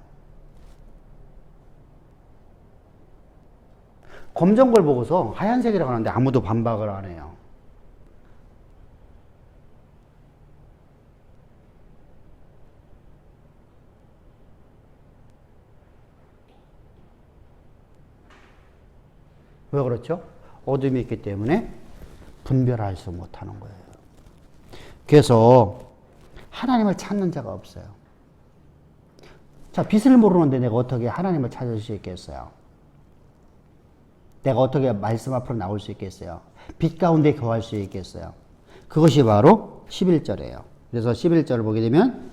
A: 검정 걸 보고서 하얀색이라고 하는데 아무도 반박을 안 해요. 왜 그렇죠? 어둠이 있기 때문에 분별할 수 못하는 거예요. 그래서 하나님을 찾는 자가 없어요. 자, 빛을 모르는데 내가 어떻게 하나님을 찾을 수 있겠어요? 내가 어떻게 말씀 앞으로 나올 수 있겠어요? 빛 가운데 거할 수 있겠어요? 그것이 바로 11절이에요. 그래서 11절을 보게 되면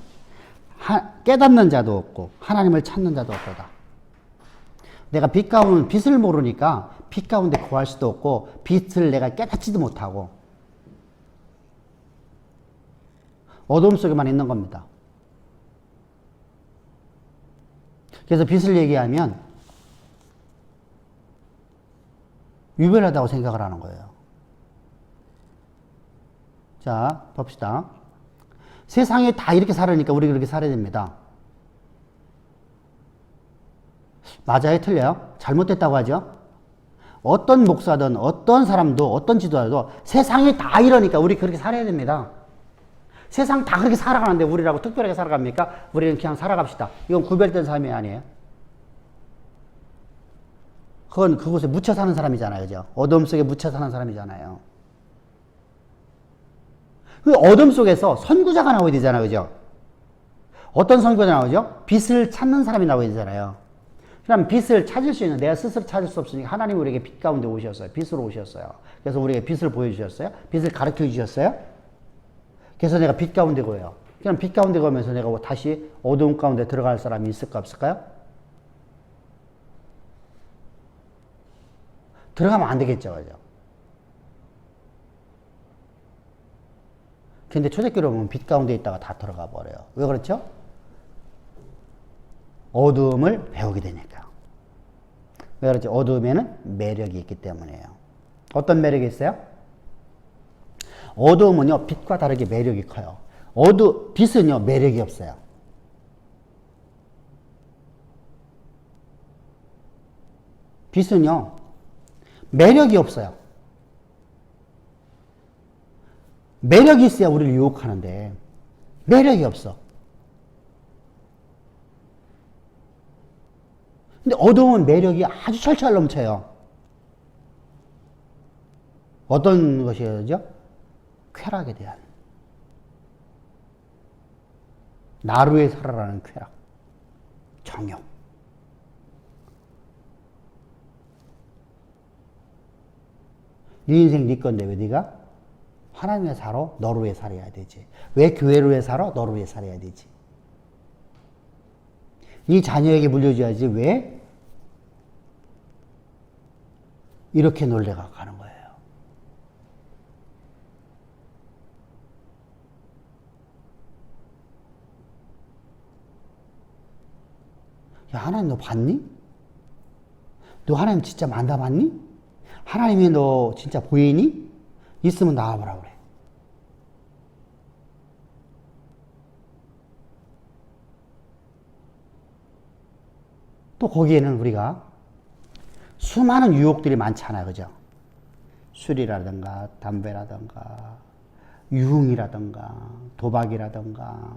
A: 깨닫는 자도 없고 하나님을 찾는 자도 없다. 내가 빛 가운데 빛을 모르니까 빛 가운데 거할 수도 없고 빛을 내가 깨닫지도 못하고 어둠 속에만 있는 겁니다. 그래서 빛을 얘기하면 유별하다고 생각을 하는 거예요. 자, 봅시다. 세상에 다 이렇게 살으니까 우리 그렇게 살아야 됩니다. 맞아요? 틀려요? 잘못됐다고 하죠? 어떤 목사든 어떤 사람도 어떤 지도자도 세상이 다 이러니까 우리 그렇게 살아야 됩니다. 세상 다 그렇게 살아가는데 우리라고 특별하게 살아갑니까? 우리는 그냥 살아갑시다. 이건 구별된 삶이 아니에요. 그건 그곳에 묻혀 사는 사람이잖아요. 그죠? 어둠 속에 묻혀 사는 사람이잖아요. 그 어둠 속에서 선구자가 나오야 되잖아요. 그죠? 어떤 선구자가 나오죠? 빛을 찾는 사람이 나오야 되잖아요. 그럼 빛을 찾을 수 있는, 내가 스스로 찾을 수 없으니까 하나님 우리에게 빛 가운데 오셨어요. 빛으로 오셨어요. 그래서 우리에게 빛을 보여주셨어요. 빛을 가르쳐 주셨어요. 그래서 내가 빛 가운데 거예요. 그럼 빛 가운데 가면서 내가 다시 어두운 가운데 들어갈 사람이 있을까 없을까요? 들어가면 안 되겠죠. 그죠? 근데 초대교회 보면 빛 가운데 있다가 다 들어가 버려요. 왜 그렇죠? 어두움을 배우게 되니까. 왜 그렇죠? 어두움에는 매력이 있기 때문이에요. 어떤 매력이 있어요? 어두움은요, 빛과 다르게 매력이 커요. 빛은요, 매력이 없어요. 빛은요, 매력이 없어요. 매력이 있어야 우리를 유혹하는데, 매력이 없어. 근데 어두움은 매력이 아주 철철 넘쳐요. 어떤 것이죠? 쾌락에 대한. 나루에 살아라는 쾌락. 정욕. 네 인생 네 건데 왜 네가 하나님 위해 살아? 너를 위해 살아야 되지. 왜 교회를 위해 살아? 너를 위해 살아야 되지. 이 자녀에게 물려줘야지. 왜 이렇게 놀래가 가는 거예요. 야, 하나님 너 봤니? 너 하나님 진짜 만나봤니? 하나님이 너 진짜 보이니? 있으면 나와보라 그래. 또 거기에는 우리가 수많은 유혹들이 많잖아요. 그죠? 술이라든가 담배라든가 유흥이라든가 도박이라든가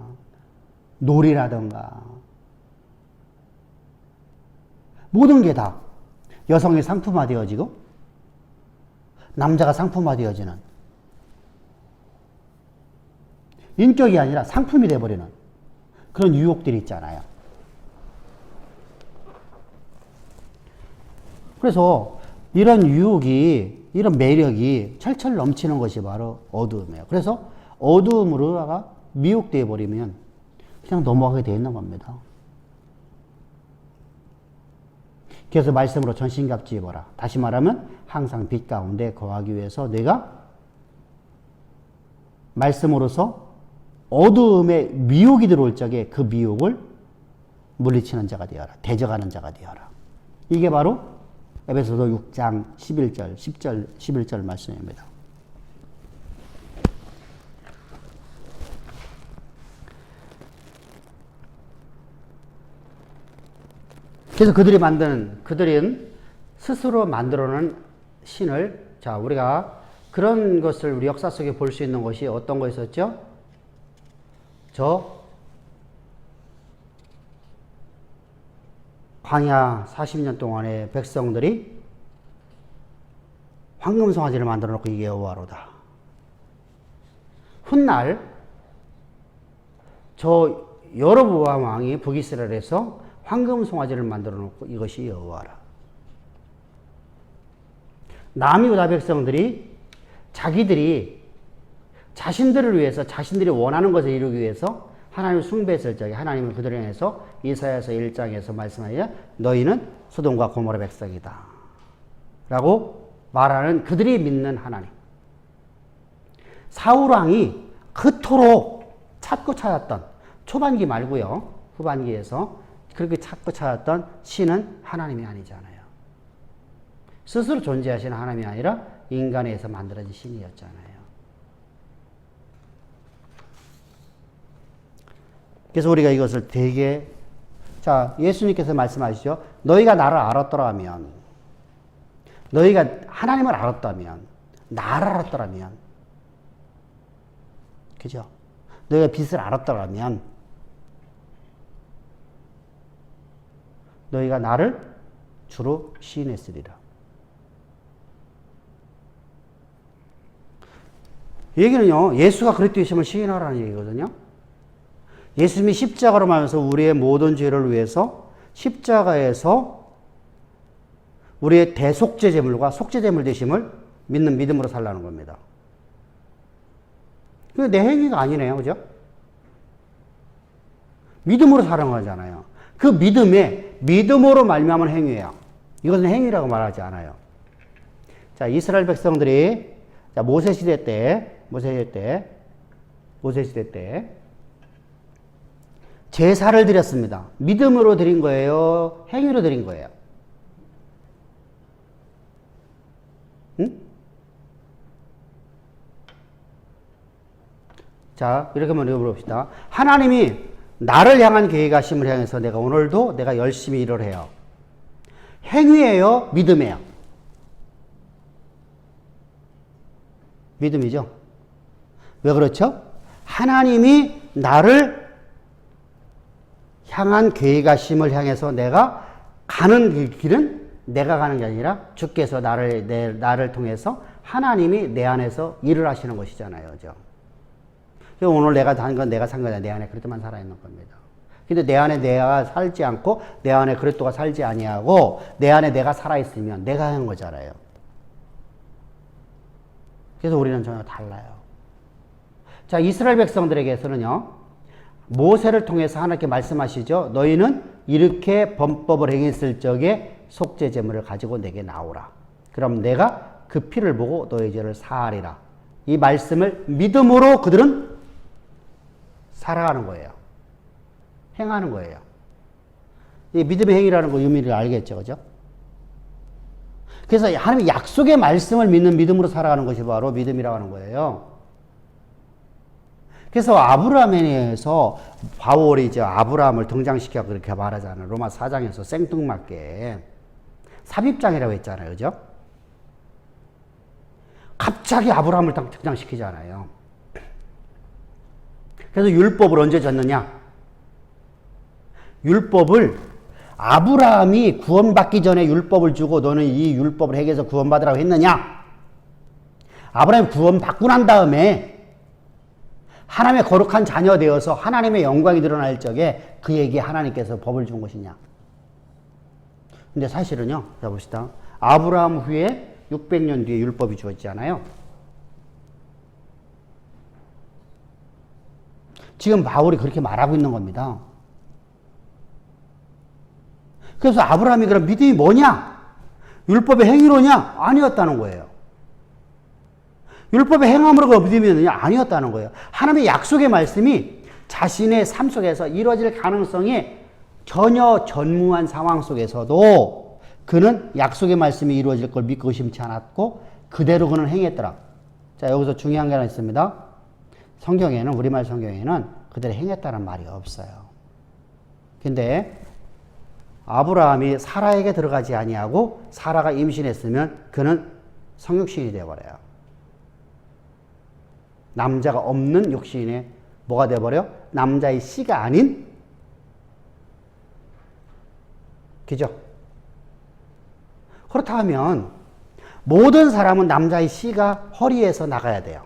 A: 놀이라든가 모든 게 다 여성의 상품화 되어지고 남자가 상품화 되어지는 인격이 아니라 상품이 되어버리는 그런 유혹들이 있잖아요. 그래서 이런 유혹이, 이런 매력이 철철 넘치는 것이 바로 어두움이에요. 그래서 어두움으로다가 미혹되어 버리면 그냥 넘어가게 되어 있는 겁니다. 그래서 말씀으로 전신갑주입어라. 다시 말하면 항상 빛 가운데 거하기 위해서 내가 말씀으로서 어두움에 미혹이 들어올 적에 그 미혹을 물리치는 자가 되어라. 대적하는 자가 되어라. 이게 바로 에베소서 6장 11절, 10절, 11절 말씀입니다. 그래서 그들은 스스로 만들어놓은 신을, 자, 우리가 그런 것을 우리 역사 속에 볼 수 있는 것이 어떤 거 있었죠? 광야 40년 동안의 백성들이 황금송아지를 만들어 놓고 이게 여호와로다. 훗날 저 여로보암 왕이 북이스라엘에서 황금송아지를 만들어 놓고 이것이 여호와라. 남유다 백성들이 자기들이 자신들을 위해서 자신들이 원하는 것을 이루기 위해서 하나님을 숭배했을 적에 하나님은 그들을 향해서 이사야서 1장에서 말씀하여 너희는 소돔과 고모라 백성이다 라고 말하는 그들이 믿는 하나님. 사울왕이 그토록 찾고 찾았던, 초반기 말고요, 후반기에서 그렇게 찾고 찾았던 신은 하나님이 아니잖아요. 스스로 존재하시는 하나님이 아니라 인간에 의해서 만들어진 신이었잖아요. 그래서 우리가 이것을 되게, 자, 예수님께서 말씀하시죠. 너희가 나를 알았더라면 너희가 하나님을 알았다면, 나를 알았더라면, 그죠? 너희가 빛을 알았더라면, 너희가 나를 주로 시인했으리라. 이 얘기는요, 예수가 그리스도이심을 시인하라는 얘기거든요. 예수님이 십자가로 말하면서 우리의 모든 죄를 위해서 십자가에서 우리의 대속죄제물과 속죄제물 되심을 믿는 믿음으로 살라는 겁니다. 그게 내 행위가 아니네요. 그죠? 믿음으로 사는 거잖아요. 그 믿음으로 말미암은 행위예요. 이것은 행위라고 말하지 않아요. 자, 이스라엘 백성들이 모세 시대 때 제사를 드렸습니다. 믿음으로 드린 거예요? 행위로 드린 거예요? 응? 자, 이렇게 한번 읽어봅시다. 하나님이 나를 향한 계획하심을 향해서 내가 오늘도 내가 열심히 일을 해요. 행위예요? 믿음이에요? 믿음이죠. 왜 그렇죠? 하나님이 나를 향한 계획하심을 향해서 내가 가는 길은 내가 가는 게 아니라 주께서 나를 통해서 하나님이 내 안에서 일을 하시는 것이잖아요. 그죠? 오늘 내가 단 건 내가 산 거냐. 내 안에 그리스도만 살아있는 겁니다. 근데 내 안에 내가 살지 않고 내 안에 그리스도가 살지 아니하고 내 안에 내가 살아있으면 내가 한 거잖아요. 그래서 우리는 전혀 달라요. 자, 이스라엘 백성들에게서는요, 모세를 통해서 하나님께 말씀하시죠. 너희는 이렇게 범법을 행했을 적에 속죄제물을 가지고 내게 나오라. 그럼 내가 그 피를 보고 너희 죄를 사하리라. 이 말씀을 믿음으로 그들은 살아가는 거예요. 행하는 거예요. 이 믿음의 행위라는 거 의미를 알겠죠. 그죠? 그래서 하나님의 약속의 말씀을 믿는 믿음으로 살아가는 것이 바로 믿음이라고 하는 거예요. 그래서 아브라함에서 바울이 이제 아브라함을 등장시켜 그렇게 말하잖아요. 로마 4장에서 생뚱맞게 삽입장이라고 했잖아요. 그죠? 갑자기 아브라함을 등장시키잖아요. 그래서 율법을 언제 줬느냐? 율법을 아브라함이 구원받기 전에 율법을 주고 너는 이 율법을 행해서 구원받으라고 했느냐? 아브라함이 구원받고 난 다음에 하나님의 거룩한 자녀 되어서 하나님의 영광이 드러날 적에 그에게 하나님께서 법을 준 것이냐? 근데 사실은요, 자 봅시다. 아브라함 후에 600년 뒤에 율법이 주어지잖아요. 지금 바울이 그렇게 말하고 있는 겁니다. 그래서 아브라함이 그럼 믿음이 뭐냐? 율법의 행위로냐? 아니었다는 거예요. 율법의 행함으로 믿음이었느냐? 아니었다는 거예요. 하나님의 약속의 말씀이 자신의 삶 속에서 이루어질 가능성이 전혀 전무한 상황 속에서도 그는 약속의 말씀이 이루어질 걸 믿고 의심치 않았고 그대로 그는 행했더라. 자, 여기서 중요한 게 하나 있습니다. 성경에는, 우리말 성경에는 그대로 행했다는 말이 없어요. 근데 아브라함이 사라에게 들어가지 아니하고 사라가 임신했으면 그는 성육신이 되어버려요. 남자가 없는 육신에 뭐가 되어버려? 남자의 씨가 아닌, 그죠? 그렇다면 모든 사람은 남자의 씨가 허리에서 나가야 돼요.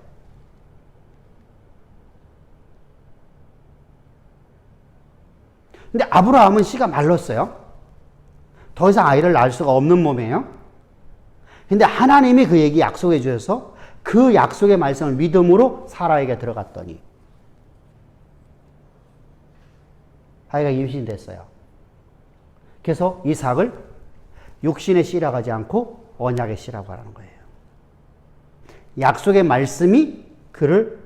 A: 근데 아브라함은 씨가 말랐어요. 더 이상 아이를 낳을 수가 없는 몸이에요. 근데 하나님이 그에게 약속해 주셔서 그 약속의 말씀을 믿음으로 사라에게 들어갔더니 아이가 임신됐어요. 그래서 이삭을 육신의 씨라고 하지 않고 언약의 씨라고 하는 거예요. 약속의 말씀이 그를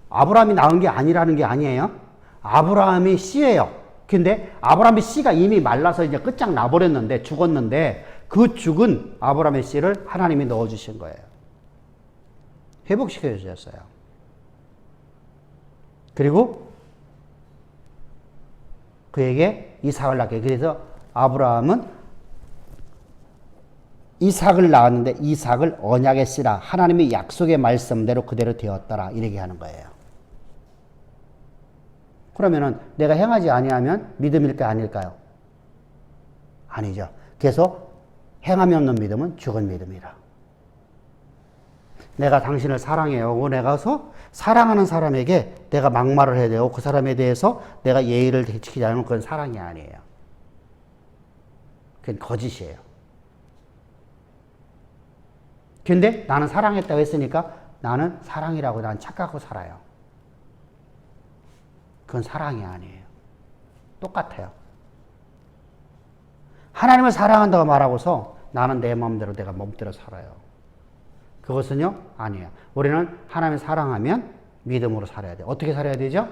A: 아브라함이 낳은 게 아니라는 게 아니에요. 아브라함이 씨예요. 근데 아브라함의 씨가 이미 말라서 이제 끝장 나버렸는데, 죽었는데, 그 죽은 아브라함의 씨를 하나님이 넣어주신 거예요. 회복시켜 주셨어요. 그리고 그에게 이삭을 낳게. 그래서 아브라함은 이삭을 낳았는데 이삭을 언약의 씨라 하나님이 약속의 말씀대로 그대로 되었더라 이렇게 하는 거예요. 그러면은 내가 행하지 아니하면 믿음일까 아닐까요? 아니죠. 그래서 행함이 없는 믿음은 죽은 믿음이라. 내가 당신을 사랑해요. 내가서 사랑하는 사람에게 내가 막말을 해야 되고 그 사람에 대해서 내가 예의를 지키지 않으면 그건 사랑이 아니에요. 그건 거짓이에요. 근데 나는 사랑했다고 했으니까 나는 사랑이라고 난 착각하고 살아요. 그건 사랑이 아니에요. 똑같아요. 하나님을 사랑한다고 말하고서 나는 내 마음대로 내가 몸대로 살아요. 그것은요? 아니에요. 우리는 하나님을 사랑하면 믿음으로 살아야 돼요. 어떻게 살아야 되죠?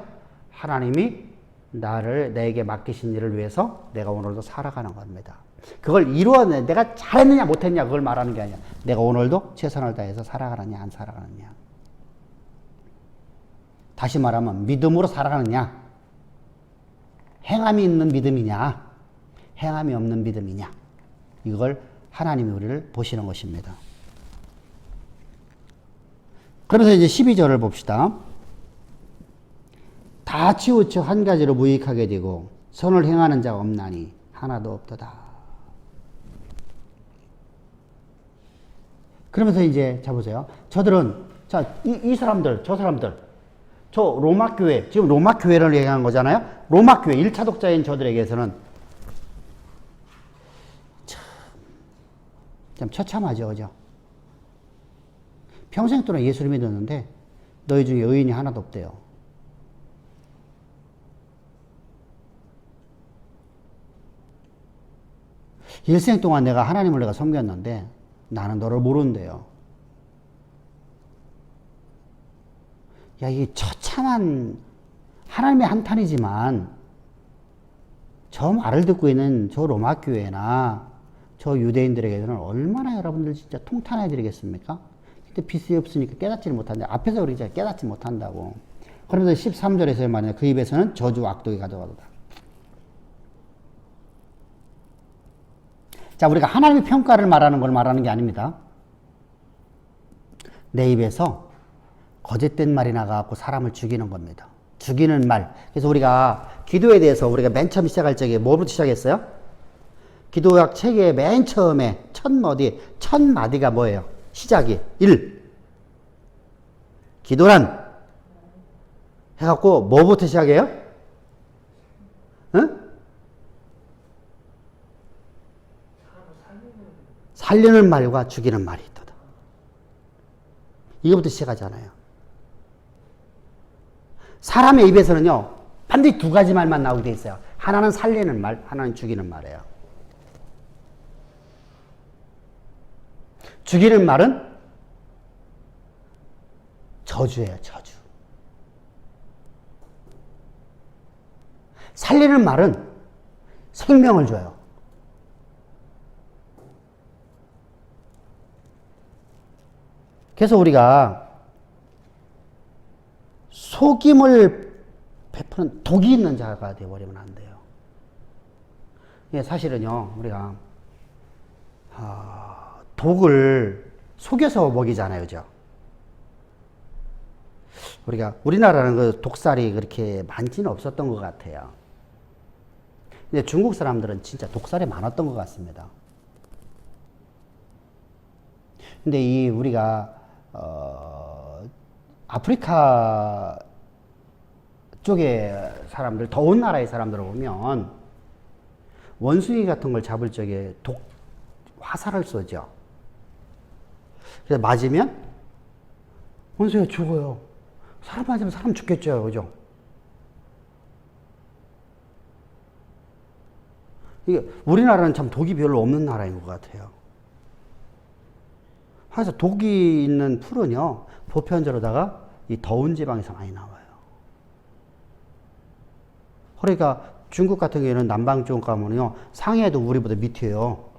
A: 하나님이 내게 맡기신 일을 위해서 내가 오늘도 살아가는 겁니다. 그걸 이루어내 내가 잘했느냐 못했냐 그걸 말하는 게 아니야. 내가 오늘도 최선을 다해서 살아가느냐 안 살아가느냐. 다시 말하면 믿음으로 살아가느냐 행함이 있는 믿음이냐 행함이 없는 믿음이냐 이걸 하나님이 우리를 보시는 것입니다. 그러면서 이제 12절을 봅시다. 다 치우쳐 한 가지로 무익하게 되고 선을 행하는 자가 없나니 하나도 없도다. 그러면서 이제 자 보세요. 저들은 이 사람들 저 사람들 저 로마 교회 지금 로마 교회를 얘기하는 거잖아요. 로마 교회 1차 독자인 저들에게서는 참 처참하죠. 그죠? 평생 동안 예수를 믿었는데 너희 중에 의인이 하나도 없대요. 일생 동안 내가 하나님을 내가 섬겼는데 나는 너를 모른대요. 야, 이 처참한 하나님의 한탄이지만 저 말을 듣고 있는 저 로마 교회나 저 유대인들에게는 얼마나 여러분들 진짜 통탄해 드리겠습니까? 근데 빛이 없으니까 깨닫지를 못한다. 앞에서 우리 이제 깨닫지 못한다고. 그러면서 13절에서 말하는 그 입에서는 저주 악독이 가져가도다. 자, 우리가 하나님의 평가를 말하는 걸 말하는 게 아닙니다. 내 입에서 거짓된 말이 나가고 사람을 죽이는 겁니다. 죽이는 말. 그래서 우리가 기도에 대해서 우리가 맨 처음 시작할 적에 뭐부터 시작했어요? 기도학 책의 맨 처음에 첫 마디가 뭐예요? 시작이 1. 기도란 해갖고 뭐부터 시작해요? 응? 살리는 말과 죽이는 말이 있다. 이거부터 시작하잖아요. 사람의 입에서는요, 반드시 두 가지 말만 나오게 돼 있어요. 하나는 살리는 말, 하나는 죽이는 말이에요. 죽이는 말은 저주예요, 저주. 살리는 말은 생명을 줘요. 그래서 우리가 속임을 베푸는 독이 있는 자가 되어버리면 안 돼요. 사실은요, 우리가 독을 속여서 먹이잖아요, 그죠? 우리나라는 그 독살이 그렇게 많지는 없었던 것 같아요. 근데 중국 사람들은 진짜 독살이 많았던 것 같습니다. 근데 우리가 아프리카 쪽의 사람들, 더운 나라의 사람들을 보면 원숭이 같은 걸 잡을 적에 화살을 쏘죠. 그래서 맞으면 원숭이가 죽어요. 사람 맞으면 사람 죽겠죠, 그죠? 이게 우리나라는 참 독이 별로 없는 나라인 것 같아요. 그래서 독이 있는 풀은요, 보편적으로다가 이 더운 지방에서 많이 나와요. 그러니까 중국 같은 경우에는 남방 쪽 가면요, 상해도 우리보다 밑이에요.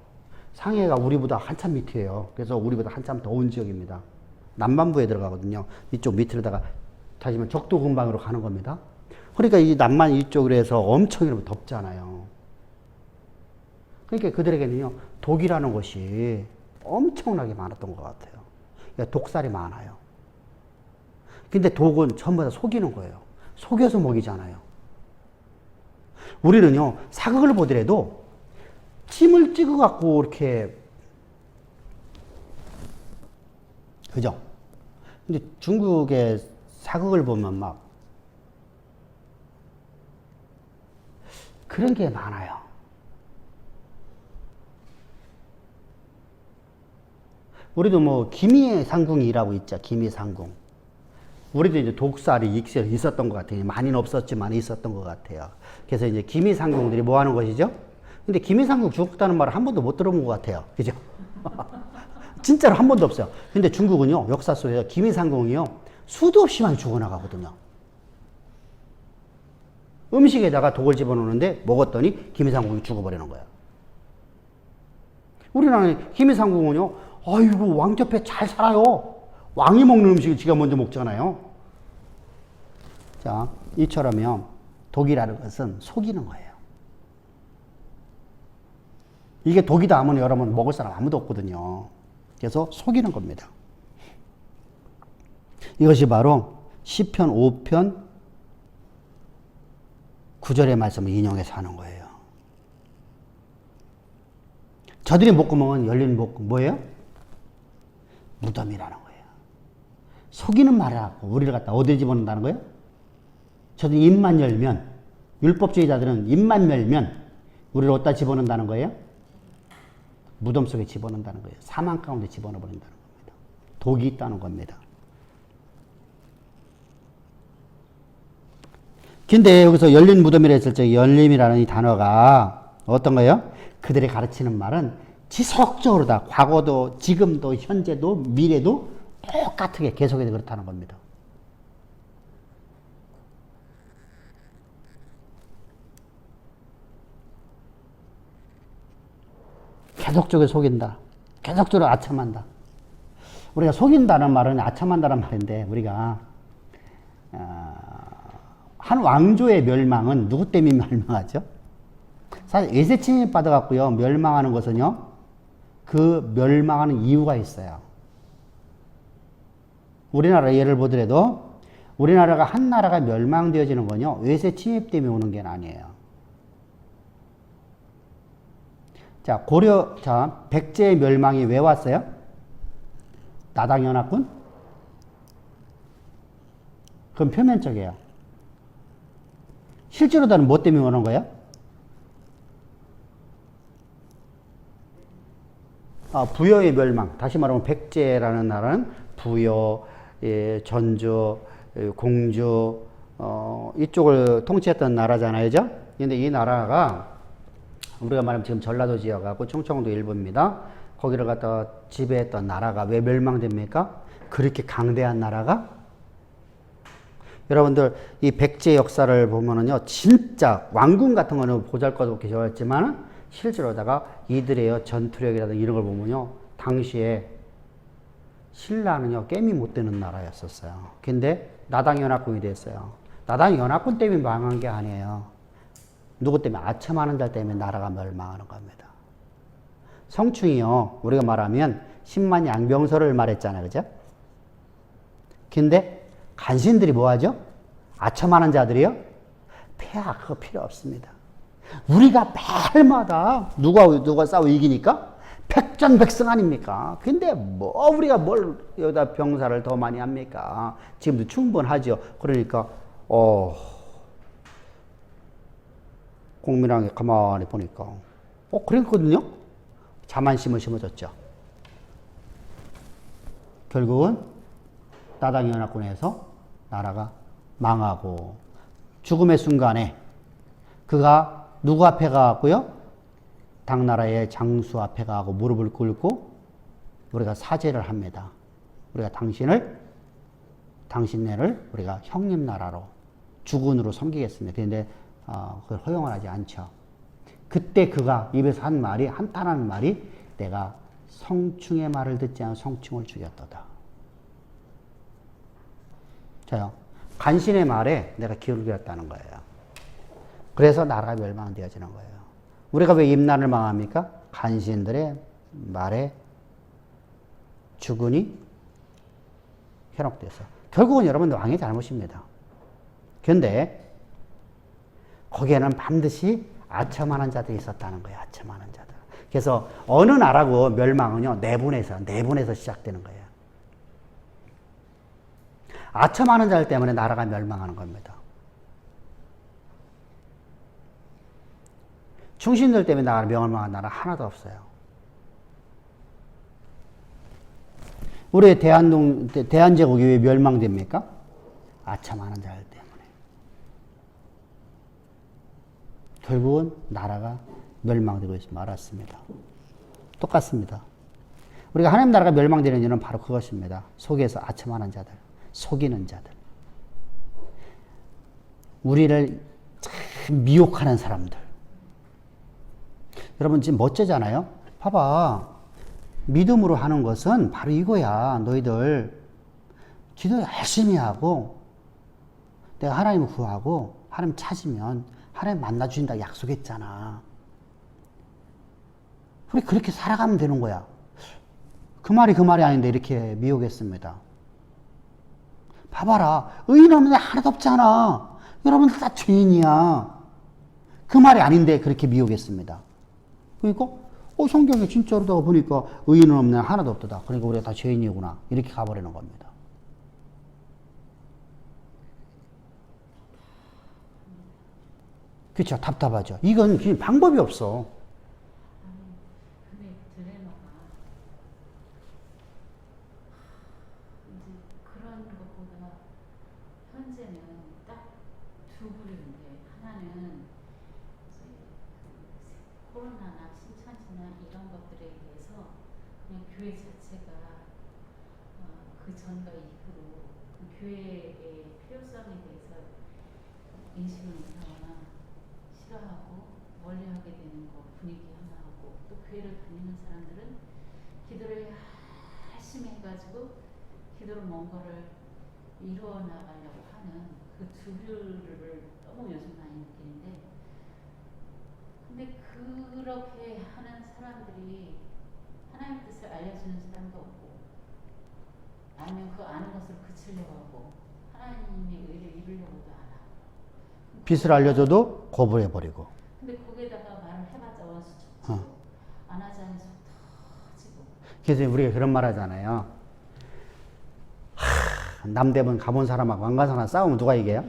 A: 상해가 우리보다 한참 밑이에요. 그래서 우리보다 한참 더운 지역입니다. 남반부에 들어가거든요. 이쪽 밑으로다가 다시면 적도 근방으로 가는 겁니다. 그러니까 이 남만 이쪽으로 해서 엄청 덥잖아요. 그러니까 그들에게는요, 독이라는 것이 엄청나게 많았던 것 같아요. 그러니까 독살이 많아요. 근데 독은 전부 다 속이는 거예요. 속여서 먹이잖아요. 우리는요, 사극을 보더라도 침을 찍어갖고 이렇게, 그죠? 근데 중국의 사극을 보면 막 그런 게 많아요. 우리도 뭐 기미상궁이라고 있죠. 기미상궁. 우리도 이제 독살이 있었던 것 같아요. 많이는 없었지만 있었던 것 같아요. 그래서 이제 기미상궁들이 뭐 하는 것이죠? 근데 기미상궁 죽었다는 말을 한 번도 못 들어본 것 같아요. 그죠? 진짜로 한 번도 없어요. 근데 중국은요, 역사 속에서 기미상궁이요, 수도 없이 많이 죽어나가거든요. 음식에다가 독을 집어넣는데 먹었더니 기미상궁이 죽어버리는 거예요. 우리나라는 기미상궁은요, 아이고, 왕접해 잘 살아요. 왕이 먹는 음식을 지가 먼저 먹잖아요. 자, 이처럼요, 독이라는 것은 속이는 거예요. 이게 독이다 하면 여러분 먹을 사람 아무도 없거든요. 그래서 속이는 겁니다. 이것이 바로 시편 5편 9절의 말씀을 인용해서 하는 거예요. 저들이 목구멍은 열린 목구멍, 뭐예요? 무덤이라는 거예요. 속이는 말을 하고 우리를 갖다 어디에 집어넣는다는 거예요? 저들이 입만 열면, 율법주의자들은 입만 열면 우리를 어디다 집어넣는다는 거예요? 무덤 속에 집어넣는다는 거예요. 사망 가운데 집어넣어버린다는 겁니다. 독이 있다는 겁니다. 근데 여기서 열린 무덤이라 했을 때 열림이라는 이 단어가 어떤 거예요? 그들이 가르치는 말은 지속적으로 다 과거도 지금도 현재도 미래도 똑같게 계속해서 그렇다는 겁니다. 계속적으로 속인다. 계속적으로 아첨한다. 우리가 속인다는 말은 아첨한다는 말인데 우리가 한 왕조의 멸망은 누구 때문에 멸망하죠? 사실 외세 침입 받아갖고요 멸망하는 것은요 그 멸망하는 이유가 있어요. 우리나라 예를 보더라도 우리나라가 한 나라가 멸망되어지는 건요 외세 침입 때문에 오는 게 아니에요. 자, 백제의 멸망이 왜 왔어요? 나당연합군? 그건 표면적이에요. 실제로는 뭐 때문에 오는 거예요? 부여의 멸망. 다시 말하면 백제라는 나라는 부여, 전주, 공주, 이쪽을 통치했던 나라잖아요. 그죠? 근데 이 나라가 우리가 말하면 지금 전라도 지역하고 충청도 일부입니다. 거기를 갖다가 지배했던 나라가 왜 멸망됩니까? 그렇게 강대한 나라가? 여러분들 이 백제 역사를 보면은요 진짜 왕궁 같은 거는 보잘것없게 지었지만 실제로다가 이들의 전투력이라든가 이런 걸 보면요 당시에 신라는요 게임이 못 되는 나라였었어요. 근데 나당연합군이 됐어요. 나당연합군 때문에 망한 게 아니에요. 누구 때문에? 아첨하는 자 때문에 나라가 멸망하는 겁니다. 성충이요 우리가 말하면 10만 양병설을 말했잖아요. 그죠? 근데 간신들이 뭐하죠? 아첨하는 자들이요? 폐하 그거 필요 없습니다. 우리가 매일마다 누가 싸워 이기니까 백전백승 아닙니까? 근데 뭐 우리가 뭘 여기다 병사를 더 많이 합니까? 지금도 충분하죠. 그러니까 공민왕이 가만히 보니까 그랬거든요. 자만심을 심어줬죠. 결국은 나당연합군에서 나라가 망하고 죽음의 순간에 그가 누구 앞에 가고요? 당나라의 장수 앞에 가고 무릎을 꿇고 우리가 사죄를 합니다. 우리가 당신네를 우리가 형님 나라로 주군으로 섬기겠습니다. 그런데 그걸 허용을 하지 않죠. 그때 그가 입에서 한탄하는 말이 내가 성충의 말을 듣지 않은 성충을 죽였도다. 자요. 간신의 말에 내가 기울여 기울였다는 거예요. 그래서 나라가 멸망되어지는 거예요. 우리가 왜 임난을 망합니까? 간신들의 말에 주군이 현혹돼서. 결국은 여러분들 왕의 잘못입니다. 그런데 거기에는 반드시 아첨하는 자들이 있었다는 거예요. 아첨하는 자들. 그래서 어느 나라고 멸망은요. 내분에서 시작되는 거예요. 아첨하는 자들 때문에 나라가 멸망하는 겁니다. 충신들 때문에 나라가 멸망한 나라 하나도 없어요. 우리 대한제국이 왜 멸망됩니까? 아첨하는 자들 때문에. 결국은 나라가 멸망되고 있음을 알았습니다. 똑같습니다. 우리가 하나님 나라가 멸망되는 이유는 바로 그것입니다. 속에서 아첨하는 자들, 속이는 자들. 우리를 참 미혹하는 사람들. 여러분 지금 멋지잖아요? 봐봐. 믿음으로 하는 것은 바로 이거야. 너희들 기도 열심히 하고 내가 하나님을 구하고 하나님 찾으면 하나님 만나주신다 약속했잖아. 우리 그렇게 살아가면 되는 거야. 그 말이 아닌데 이렇게 미혹했습니다. 봐봐라. 의인 없는 데 하나도 없잖아. 여러분들 다 죄인이야. 그 말이 아닌데 그렇게 미혹했습니다. 그러니까 성경에 진짜로다가 보니까 의인은 없는 하나도 없다. 그러니까 우리가 다 죄인이구나. 이렇게 가버리는 겁니다. 그렇죠. 답답하죠. 이건 방법이 없어.
B: 근데 딜레마가 이제 그런 것보다 현재는 딱 두 부류인데 하나는 이제 그 코로나나 신천지나 이런 것들에 대해서 그냥 교회 자체가 그 전과 이후로 그 교회의 필요성에 대해서 인식을 못하거나 싫어하고 멀리하게 되는 거 분위기 하나 하고 또 교회를 다니는 사람들은 기도를 열심히 해가지고 기도로 뭔가를 이루어 나가려고 하는 그 두 부류를 너무 요즘 많이 느끼는데 근데 그렇게 하는 사람들이 하나님의 뜻을 알려주는 사람도 없고 아니면 그 아는 것으로 그치려고 하고 하나님의 의를 이루려고도 안 하고
A: 빛을 알려줘도 거부해버리고.
B: 근데 거기에다가 말을 해봤자 원수 척지고 안 하자니 속 터지고.
A: 그래서 우리가 그런 말 하잖아요. 남대문 가본 사람하고 안 간 사람 싸우면 누가 이겨요?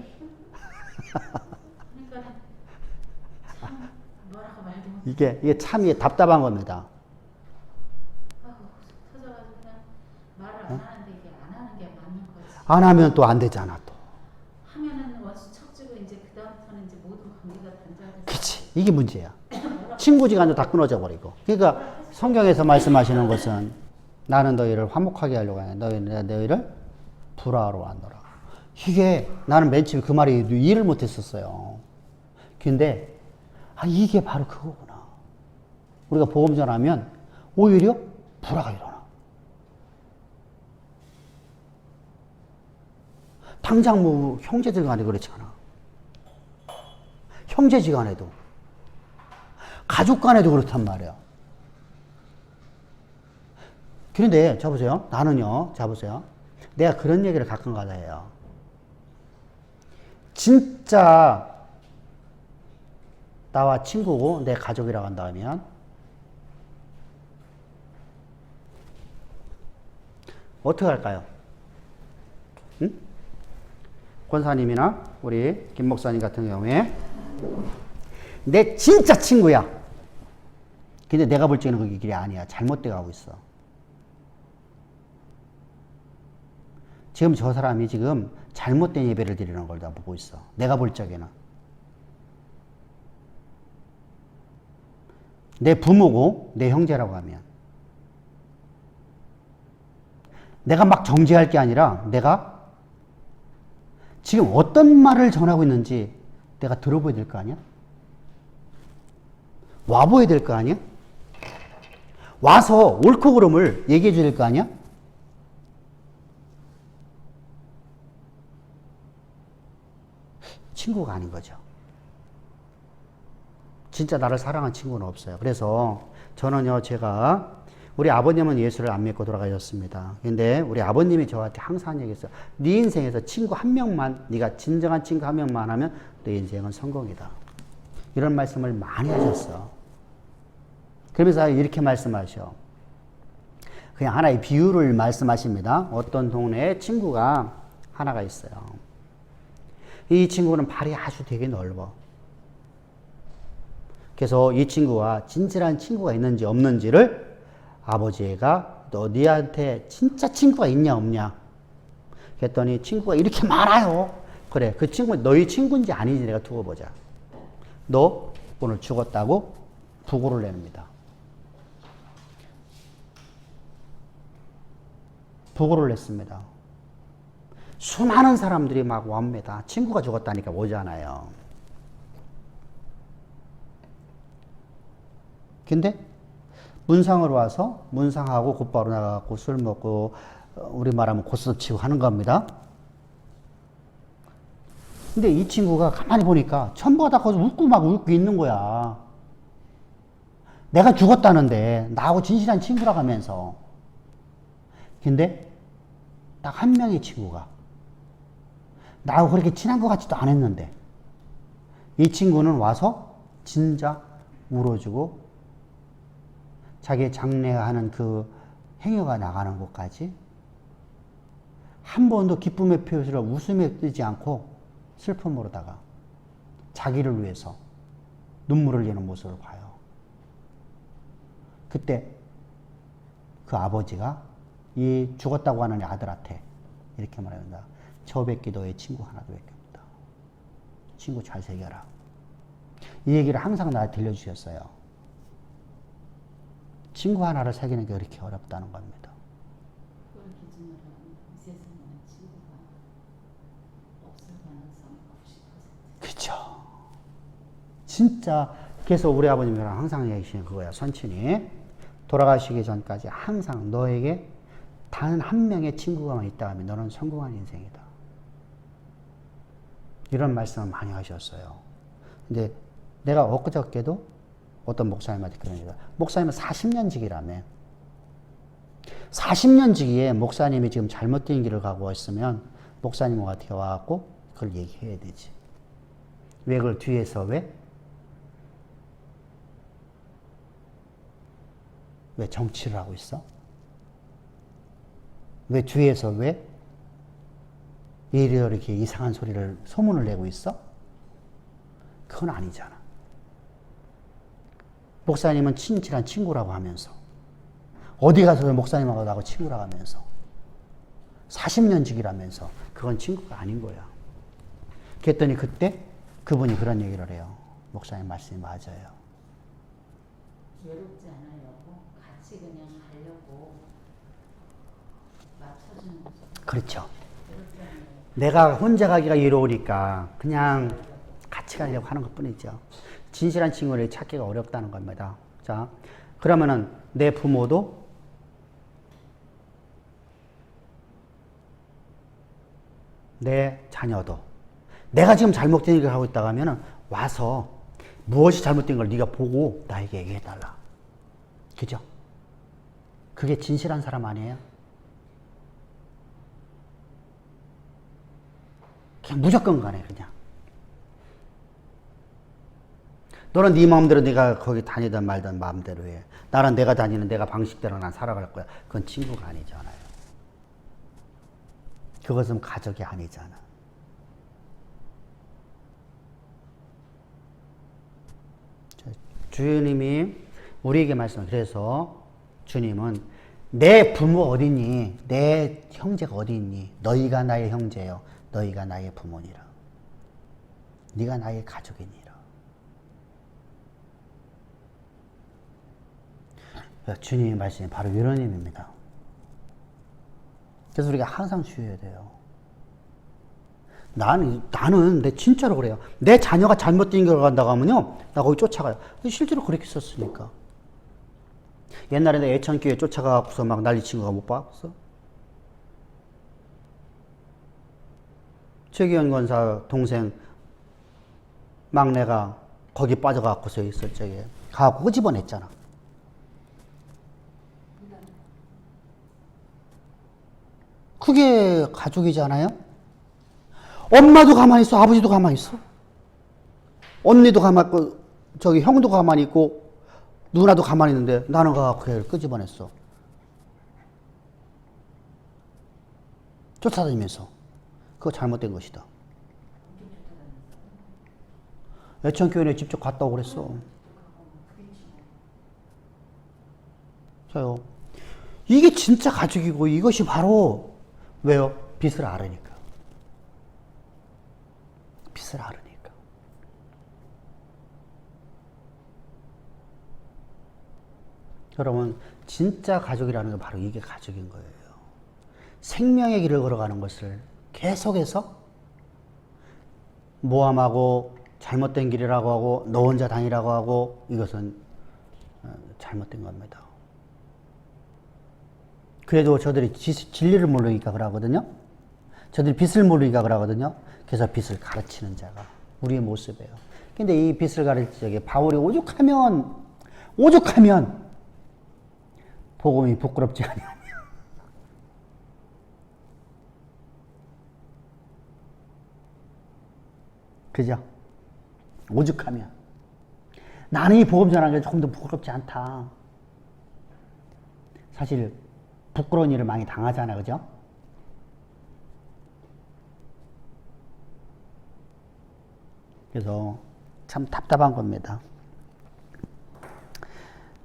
B: 그러니까 참 뭐라고 말도 못.
A: 이게 참 답답한 겁니다.
B: 속 터져가지고 그냥 말을 안 하는데 이게 안 하는 게 맞는 거지.
A: 안 하면 또 안 되잖아 또.
B: 하면은 원수 척지고 이제 그 다음부터는 이제 모든 관계가 단절돼서.
A: 그치. 이게 문제야. 친구지간도 다 끊어져 버리고. 그러니까 성경에서 말씀하시는 것은 나는 너희를 화목하게 하려고 하냐. 너희를 불화하러 왔노라. 이게 나는 맨 처음에 그 말이 이해를 못했었어요. 근데 이게 바로 그거구나. 우리가 복음 전하면 오히려 불화가 일어나. 당장 뭐 형제들 간에 그렇잖아. 형제지간에도 가족 간에도 그렇단 말이야. 그런데 자 보세요. 나는요. 자 보세요. 내가 그런 얘기를 가끔 가다 해요. 진짜 나와 친구고 내 가족이라고 한다면 어떻게 할까요? 응? 권사님이나 우리 김 목사님 같은 경우에 내 진짜 친구야. 근데 내가 볼 적에는 그게 길이 아니야. 잘못돼 가고 있어. 지금 저 사람이 지금 잘못된 예배를 드리는 걸 다 보고 있어. 내가 볼 적에는. 내 부모고 내 형제라고 하면 내가 막 정죄할 게 아니라 내가 지금 어떤 말을 전하고 있는지 내가 들어봐야 될 거 아니야? 와봐야 될 거 아니야? 와서 옳고 그름을 얘기해 줘야 될 거 아니야? 친구가 아닌 거죠. 진짜 나를 사랑한 친구는 없어요. 그래서 저는요, 제가 우리 아버님은 예수를 안 믿고 돌아가셨습니다. 근데 우리 아버님이 저한테 항상 얘기했어요. 네 인생에서 친구 한 명만, 네가 진정한 친구 한 명만 하면 내 인생은 성공이다. 이런 말씀을 많이 하셨어. 그러면서 이렇게 말씀하셔. 그냥 하나의 비유를 말씀하십니다. 어떤 동네에 친구가 하나가 있어요. 이 친구는 발이 아주 되게 넓어. 그래서 이 친구와 진실한 친구가 있는지 없는지를 아버지가 너 니한테 진짜 친구가 있냐 없냐 그랬더니 친구가 이렇게 많아요. 그래, 그 친구 너희 친구인지 아닌지 내가 두고 보자. 너 오늘 죽었다고 부고를 내립니다. 부고를 냈습니다. 수많은 사람들이 막 옵니다. 친구가 죽었다니까 오잖아요. 근데 문상으로 와서 문상하고 곧바로 나가고 술 먹고 우리 말하면 고스톱 치고 하는 겁니다. 근데 이 친구가 가만히 보니까 전부 다 거기서 웃고 막 웃고 있는 거야. 내가 죽었다는데 나하고 진실한 친구라고 하면서. 근데 딱 한 명의 친구가 나하고 그렇게 친한 것 같지도 않았는데 이 친구는 와서 진짜 울어주고 자기 장례하는 그 행여가 나가는 곳까지 한 번도 기쁨의 표시를 웃음에 뜨지 않고 슬픔으로다가 자기를 위해서 눈물을 흘리는 모습을 봐요. 그때 그 아버지가 이 죽었다고 하는 아들한테 이렇게 말합니다. 저 뵙기 너의 친구 하나도 뵙게 없다. 친구 잘 새겨라. 이 얘기를 항상 나한테 들려주셨어요. 친구 하나를 사귀는 게 그렇게 어렵다는 겁니다.
B: 그걸 기준으로 하면 이 세상에는 친구가 없을 가능성이 90%.
A: 그렇죠. 진짜 그래서 우리 아버님이랑 항상 얘기하시는 그거야. 선친이 돌아가시기 전까지 항상 너에게 단 한 명의 친구가 있다 하면 너는 성공한 인생이다. 이런 말씀을 많이 하셨어요. 근데 내가 엊그저께도 어떤 목사님한테 그런 얘기가, 목사님은 40년 지기라며. 40년 지기에 목사님이 지금 잘못된 길을 가고 있으면 목사님 어떻게 와갖고 그걸 얘기해야 되지. 왜 그걸 뒤에서 왜 정치를 하고 있어? 왜 뒤에서 왜 이렇게 이상한 소리를, 소문을 내고 있어? 그건 아니잖아. 목사님은 친칠한 친구라고 하면서 어디 가서 목사님하고 나하고 친구라고 하면서 40년 지기라면서 그건 친구가 아닌 거야. 그랬더니 그때 그분이 그런 얘기를 해요. 목사님 말씀이 맞아요.
B: 외롭지 않으려고 같이 그냥 가려고 맞춰주는 거죠.
A: 그렇죠.
B: 외롭지 않으려고.
A: 내가 혼자 가기가 이로우니까 그냥 같이 가려고 하는 것 뿐이죠. 진실한 친구를 찾기가 어렵다는 겁니다. 자, 그러면은 내 부모도 내 자녀도 내가 지금 잘못된 일을 하고 있다고 하면은 와서 무엇이 잘못된 걸 네가 보고 나에게 얘기해달라. 그죠? 그게 진실한 사람 아니에요? 그냥 무조건 가네, 그냥. 너는 네 마음대로 네가 거기 다니든 말든 마음대로 해. 나는 내가 다니는 내가 방식대로 난 살아갈 거야. 그건 친구가 아니잖아요. 그것은 가족이 아니잖아. 주님이 우리에게 말씀을, 그래서 주님은 내 부모 어디 있니? 내 형제가 어디 있니? 너희가 나의 형제요. 너희가 나의 부모니라. 네가 나의 가족이니라. 주님의 말씀이 바로 이런 의미입니다. 그래서 우리가 항상 주의해야 돼요. 나는 내 진짜로 그래요. 내 자녀가 잘못된 길을 간다고 하면요, 나 거기 쫓아가요. 실제로 그렇게 썼으니까. 옛날에 내 애천교회 쫓아가고서 막 난리친 거 못 봤어? 최기현 권사 동생 막내가 거기 빠져가고서 있을 적에 가고 끄집어냈잖아. 그게 가족이잖아요. 엄마도 가만히 있어, 아버지도 가만히 있어. 언니도 가만히 있고, 저기 형도 가만히 있고, 누나도 가만히 있는데 나는 가서 걔를 끄집어냈어. 쫓아다니면서. 그거 잘못된 것이다. 애천교회에 직접 갔다 오고 그랬어. 자요. 이게 진짜 가족이고 이것이 바로 왜요? 빛을 알으니까. 빛을 알으니까. 여러분, 진짜 가족이라는 건 바로 이게 가족인 거예요. 생명의 길을 걸어가는 것을 계속해서 모함하고 잘못된 길이라고 하고 너 혼자 다니라고 하고 이것은 잘못된 겁니다. 그래도 저들이 진리를 모르니까 그러거든요. 저들이 빛을 모르니까 그러거든요. 그래서 빛을 가르치는 자가 우리의 모습이에요. 근데 이 빛을 가르치기 바울이 오죽하면 복음이 부끄럽지 않냐. 그죠? 오죽하면. 나는 이 복음 전하는 게 조금 더 부끄럽지 않다. 사실 부끄러운 일을 많이 당하잖아, 그죠? 그래서 참 답답한 겁니다.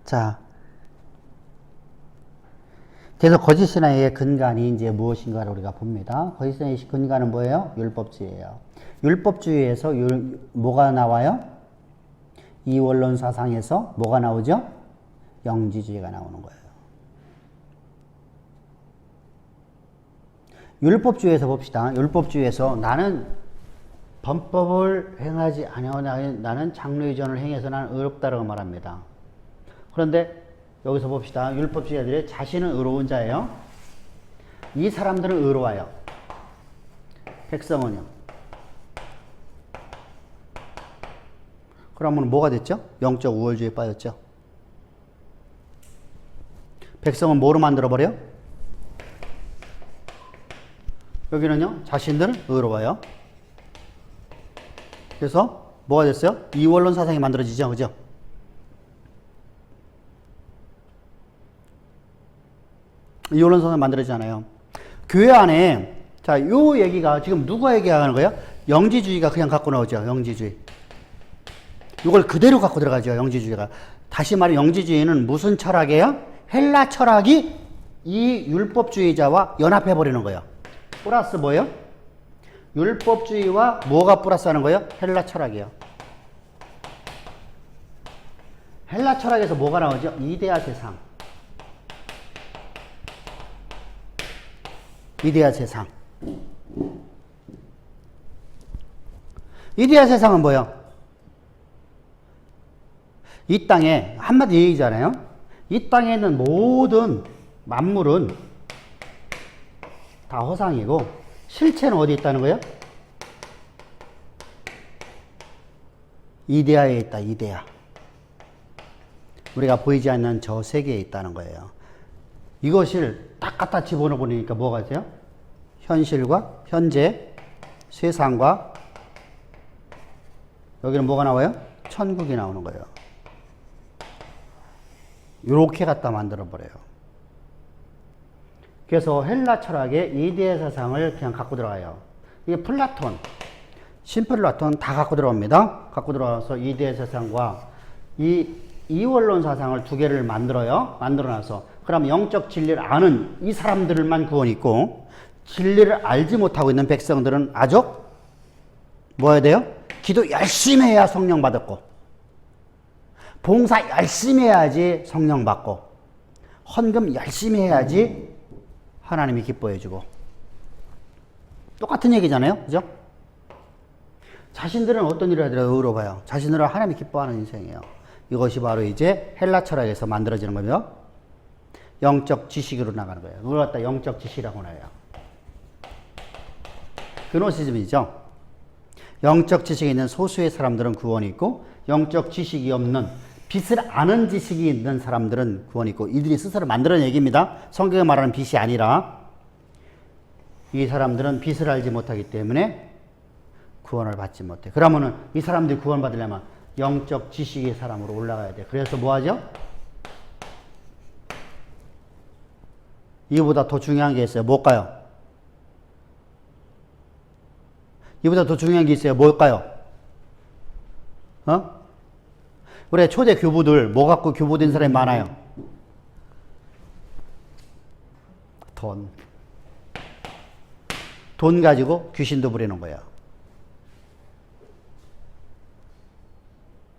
A: 자, 그래서 거짓 신앙의 근간이 이제 무엇인가를 우리가 봅니다. 거짓 신앙의 근간은 뭐예요? 율법주의예요. 율법주의에서 뭐가 나와요? 이원론 사상에서 뭐가 나오죠? 영지주의가 나오는 거예요. 율법주의에서 봅시다. 율법주의에서 나는 범법을 행하지 아니하고 나는 장로의전을 행해서 나는 의롭다라고 말합니다. 그런데 여기서 봅시다. 율법주의자들이 자신은 의로운 자예요. 이 사람들은 의로워요. 백성은요. 그러면 뭐가 됐죠? 영적 우월주의에 빠졌죠. 백성은 뭐로 만들어버려요? 여기는요. 자신들은 의로워요. 그래서 뭐가 됐어요? 이원론 사상이 만들어지죠. 그죠? 이원론 사상이 만들어지잖아요. 교회 안에 자, 요 얘기가 지금 누가 얘기하는 거예요? 영지주의가 그냥 갖고 나오죠. 영지주의. 이걸 그대로 갖고 들어가죠. 영지주의가. 다시 말해 영지주의는 무슨 철학이에요? 헬라 철학이 이 율법주의자와 연합해버리는 거예요. 플러스 뭐예요? 율법주의와 뭐가 플러스 하는 거예요? 헬라 철학이에요. 헬라 철학에서 뭐가 나오죠? 이데아 세상. 이데아 세상. 이데아 세상은 뭐예요? 이 땅에 한마디 얘기잖아요. 이 땅에 있는 모든 만물은 다 허상이고 실체는 어디 있다는 거예요? 이데아에 있다. 이데아. 우리가 보이지 않는 저 세계에 있다는 거예요. 이것을 딱 갖다 집어넣으니까 뭐가 돼요? 현실과 현재 세상과 여기는 뭐가 나와요? 천국이 나오는 거예요. 이렇게 갖다 만들어버려요. 그래서 헬라 철학의 이데아 사상을 그냥 갖고 들어가요. 이게 플라톤, 신플라톤 다 갖고 들어옵니다. 갖고 들어와서 이데아 사상과 이 이원론 사상을 두 개를 만들어요. 만들어놔서 그럼 영적 진리를 아는 이 사람들만 구원이 있고 진리를 알지 못하고 있는 백성들은 아주 뭐 해야 돼요? 기도 열심히 해야 성령 받았고 봉사 열심히 해야지 성령 받고 헌금 열심히 해야지 하나님이 기뻐해주고 똑같은 얘기잖아요. 그죠? 자신들은 어떤 일을 하더라도 의로워요. 자신들은 하나님이 기뻐하는 인생이에요. 이것이 바로 이제 헬라 철학에서 만들어지는 거죠. 영적 지식으로 나가는 거예요. 그걸 갖다 영적 지식이라고 해요. 그노시즘이죠. 영적 지식이 있는 소수의 사람들은 구원이 있고 영적 지식이 없는 빛을 아는 지식이 있는 사람들은 구원이 있고 이들이 스스로 만들어낸 얘기입니다. 성경에 말하는 빛이 아니라 이 사람들은 빛을 알지 못하기 때문에 구원을 받지 못해. 그러면은 이 사람들이 구원받으려면 영적 지식의 사람으로 올라가야 돼. 그래서 뭐 하죠? 이보다 더 중요한 게 있어요. 뭘까요? 이보다 더 중요한 게 있어요. 뭘까요? 우리 초대 교부들 뭐 갖고 교부된 사람이 많아요? 돈. 돈 가지고 귀신도 부리는 거예요.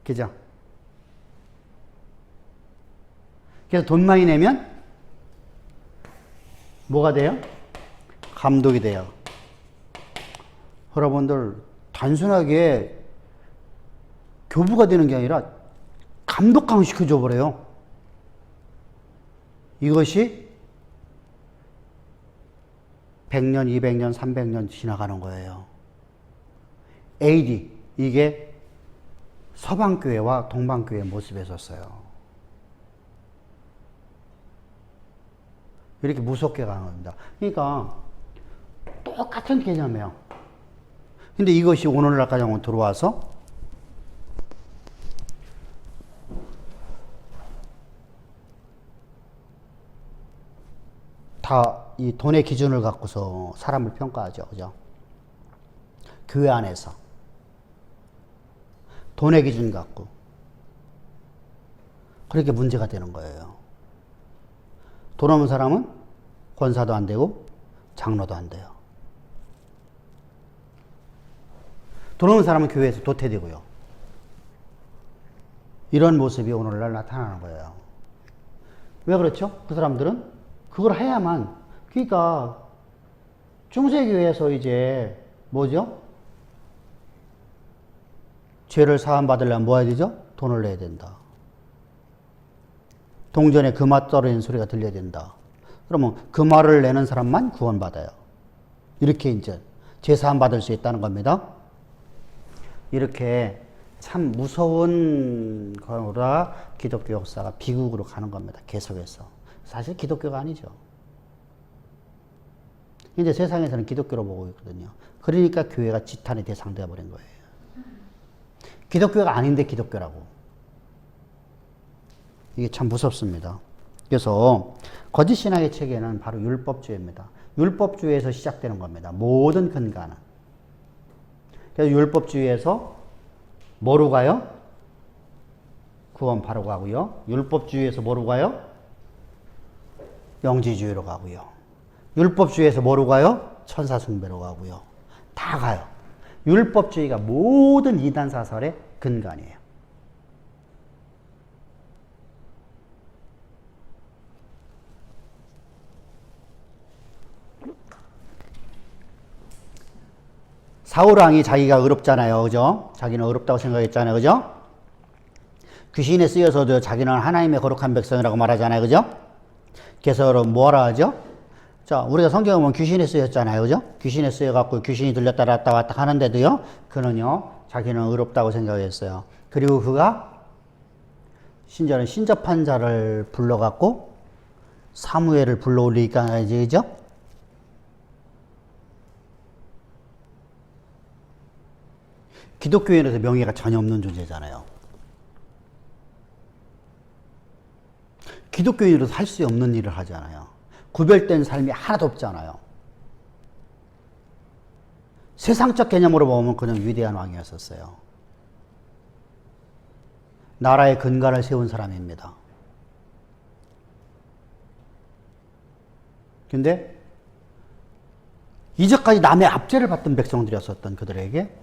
A: 그죠? 그래서 돈 많이 내면 뭐가 돼요? 감독이 돼요. 여러분들 단순하게 교부가 되는 게 아니라 감독강 시켜줘 버려요. 이것이 100년, 200년, 300년 지나가는 거예요. AD, 이게 서방교회와 동방교회의 모습이었어요. 이렇게 무섭게 가는 겁니다. 그러니까 똑같은 개념이에요. 근데 이것이 오늘날까지 들어와서 다 이 돈의 기준을 갖고서 사람을 평가하죠. 그죠? 교회 안에서. 돈의 기준 갖고. 그렇게 문제가 되는 거예요. 돈 없는 사람은 권사도 안 되고 장로도 안 돼요. 돈 없는 사람은 교회에서 도태되고요. 이런 모습이 오늘날 나타나는 거예요. 왜 그렇죠? 그 사람들은 그걸 해야만, 그러니까 중세교회에서 이제 뭐죠? 죄를 사함받으려면 뭐 해야 되죠? 돈을 내야 된다. 동전에 금화 떨어지는 소리가 들려야 된다. 그러면 금화를 내는 사람만 구원받아요. 이렇게 이제 죄 사함받을 수 있다는 겁니다. 이렇게 참 무서운 거라 기독교 역사가 비극으로 가는 겁니다. 계속해서. 사실 기독교가 아니죠. 이제 세상에서는 기독교로 보고 있거든요. 그러니까 교회가 지탄의 대상 되어버린 거예요. 기독교가 아닌데 기독교라고. 이게 참 무섭습니다. 그래서 거짓 신학의 체계는 바로 율법주의입니다. 율법주의에서 시작되는 겁니다. 모든 근간은. 그래서 율법주의에서 뭐로 가요? 구원 바로 가고요. 율법주의에서 뭐로 가요? 영지주의로 가고요. 율법주의에서 뭐로 가요? 천사숭배로 가고요. 다 가요. 율법주의가 모든 이단 사설의 근간이에요. 사울왕이 자기가 의롭잖아요. 그죠? 자기는 의롭다고 생각했잖아요. 그죠? 귀신에 쓰여서도 자기는 하나님의 거룩한 백성이라고 말하잖아요. 그죠? 그래서 뭐라 하죠? 자, 우리가 성경에 보면 귀신에 쓰였잖아요. 그죠? 귀신에 쓰여갖고 귀신이 들렸다 놨다 왔다 하는데도요, 그는요, 자기는 의롭다고 생각했어요. 그리고 그가 심지어는 신접한 자를 불러갖고 사무엘을 불러올리니까, 그죠? 기독교인에서 명예가 전혀 없는 존재잖아요. 기독교인으로서 할 수 없는 일을 하잖아요. 구별된 삶이 하나도 없잖아요. 세상적 개념으로 보면 그는 위대한 왕이었었어요. 나라의 근간을 세운 사람입니다. 근데 이제까지 남의 압제를 받던 백성들이었었던 그들에게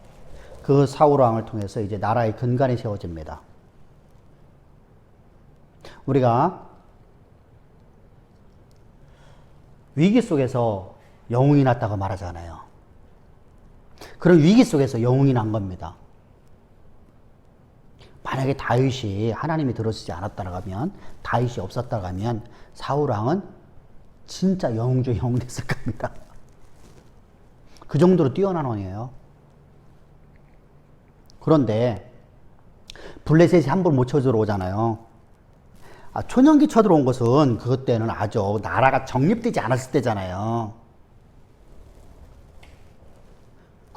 A: 그 사울왕을 통해서 이제 나라의 근간이 세워집니다. 우리가 위기 속에서 영웅이 났다고 말하잖아요. 그런 위기 속에서 영웅이 난 겁니다. 만약에 다윗이 하나님이 들어주지 않았다면, 다윗이 없었다면 사울왕은 진짜 영웅 중 영웅 됐을 겁니다. 그 정도로 뛰어난 왕이에요. 그런데 블레셋이 한 번 못 쳐들어오잖아요. 초년기 쳐들어온 것은 그것 때는 아주 나라가 정립되지 않았을 때잖아요.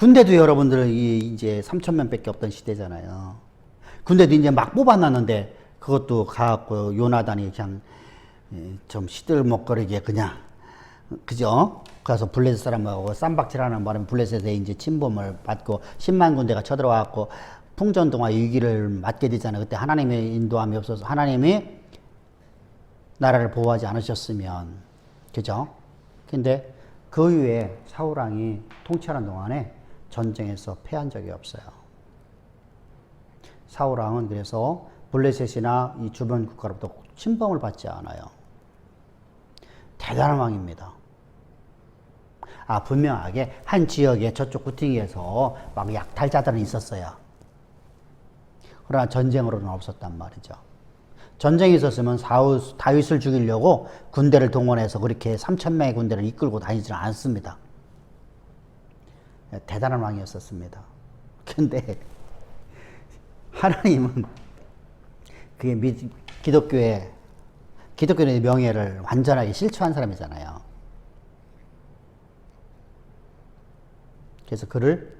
A: 군대도 여러분들 이제 3천 명밖에 없던 시대잖아요. 군대도 이제 막 뽑아놨는데 그것도 가갖고 요나단이 그냥 좀 시들먹거리게 그냥 그죠? 가서 블레셋 사람하고 쌈박질하는 바람에 블레셋에 이제 침범을 받고 10만 군대가 쳐들어와갖고 풍전등화 위기를 맞게 되잖아요. 그때 하나님의 인도함이 없어서 하나님이 나라를 보호하지 않으셨으면 그죠? 근데 그 이후에 사울왕이 통치하는 동안에 전쟁에서 패한 적이 없어요. 사울왕은 그래서 블레셋이나 이 주변 국가로부터 침범을 받지 않아요. 대단한 왕입니다. 분명하게 한 지역에 저쪽 구팅에서 막 약탈자들은 있었어요. 그러나 전쟁으로는 없었단 말이죠. 전쟁이 있었으면 다윗을 죽이려고 군대를 동원해서 그렇게 3천 명의 군대를 이끌고 다니지는 않습니다. 대단한 왕이었었습니다. 근데 하나님은 그게 기독교의 명예를 완전하게 실추한 사람이잖아요. 그래서 그를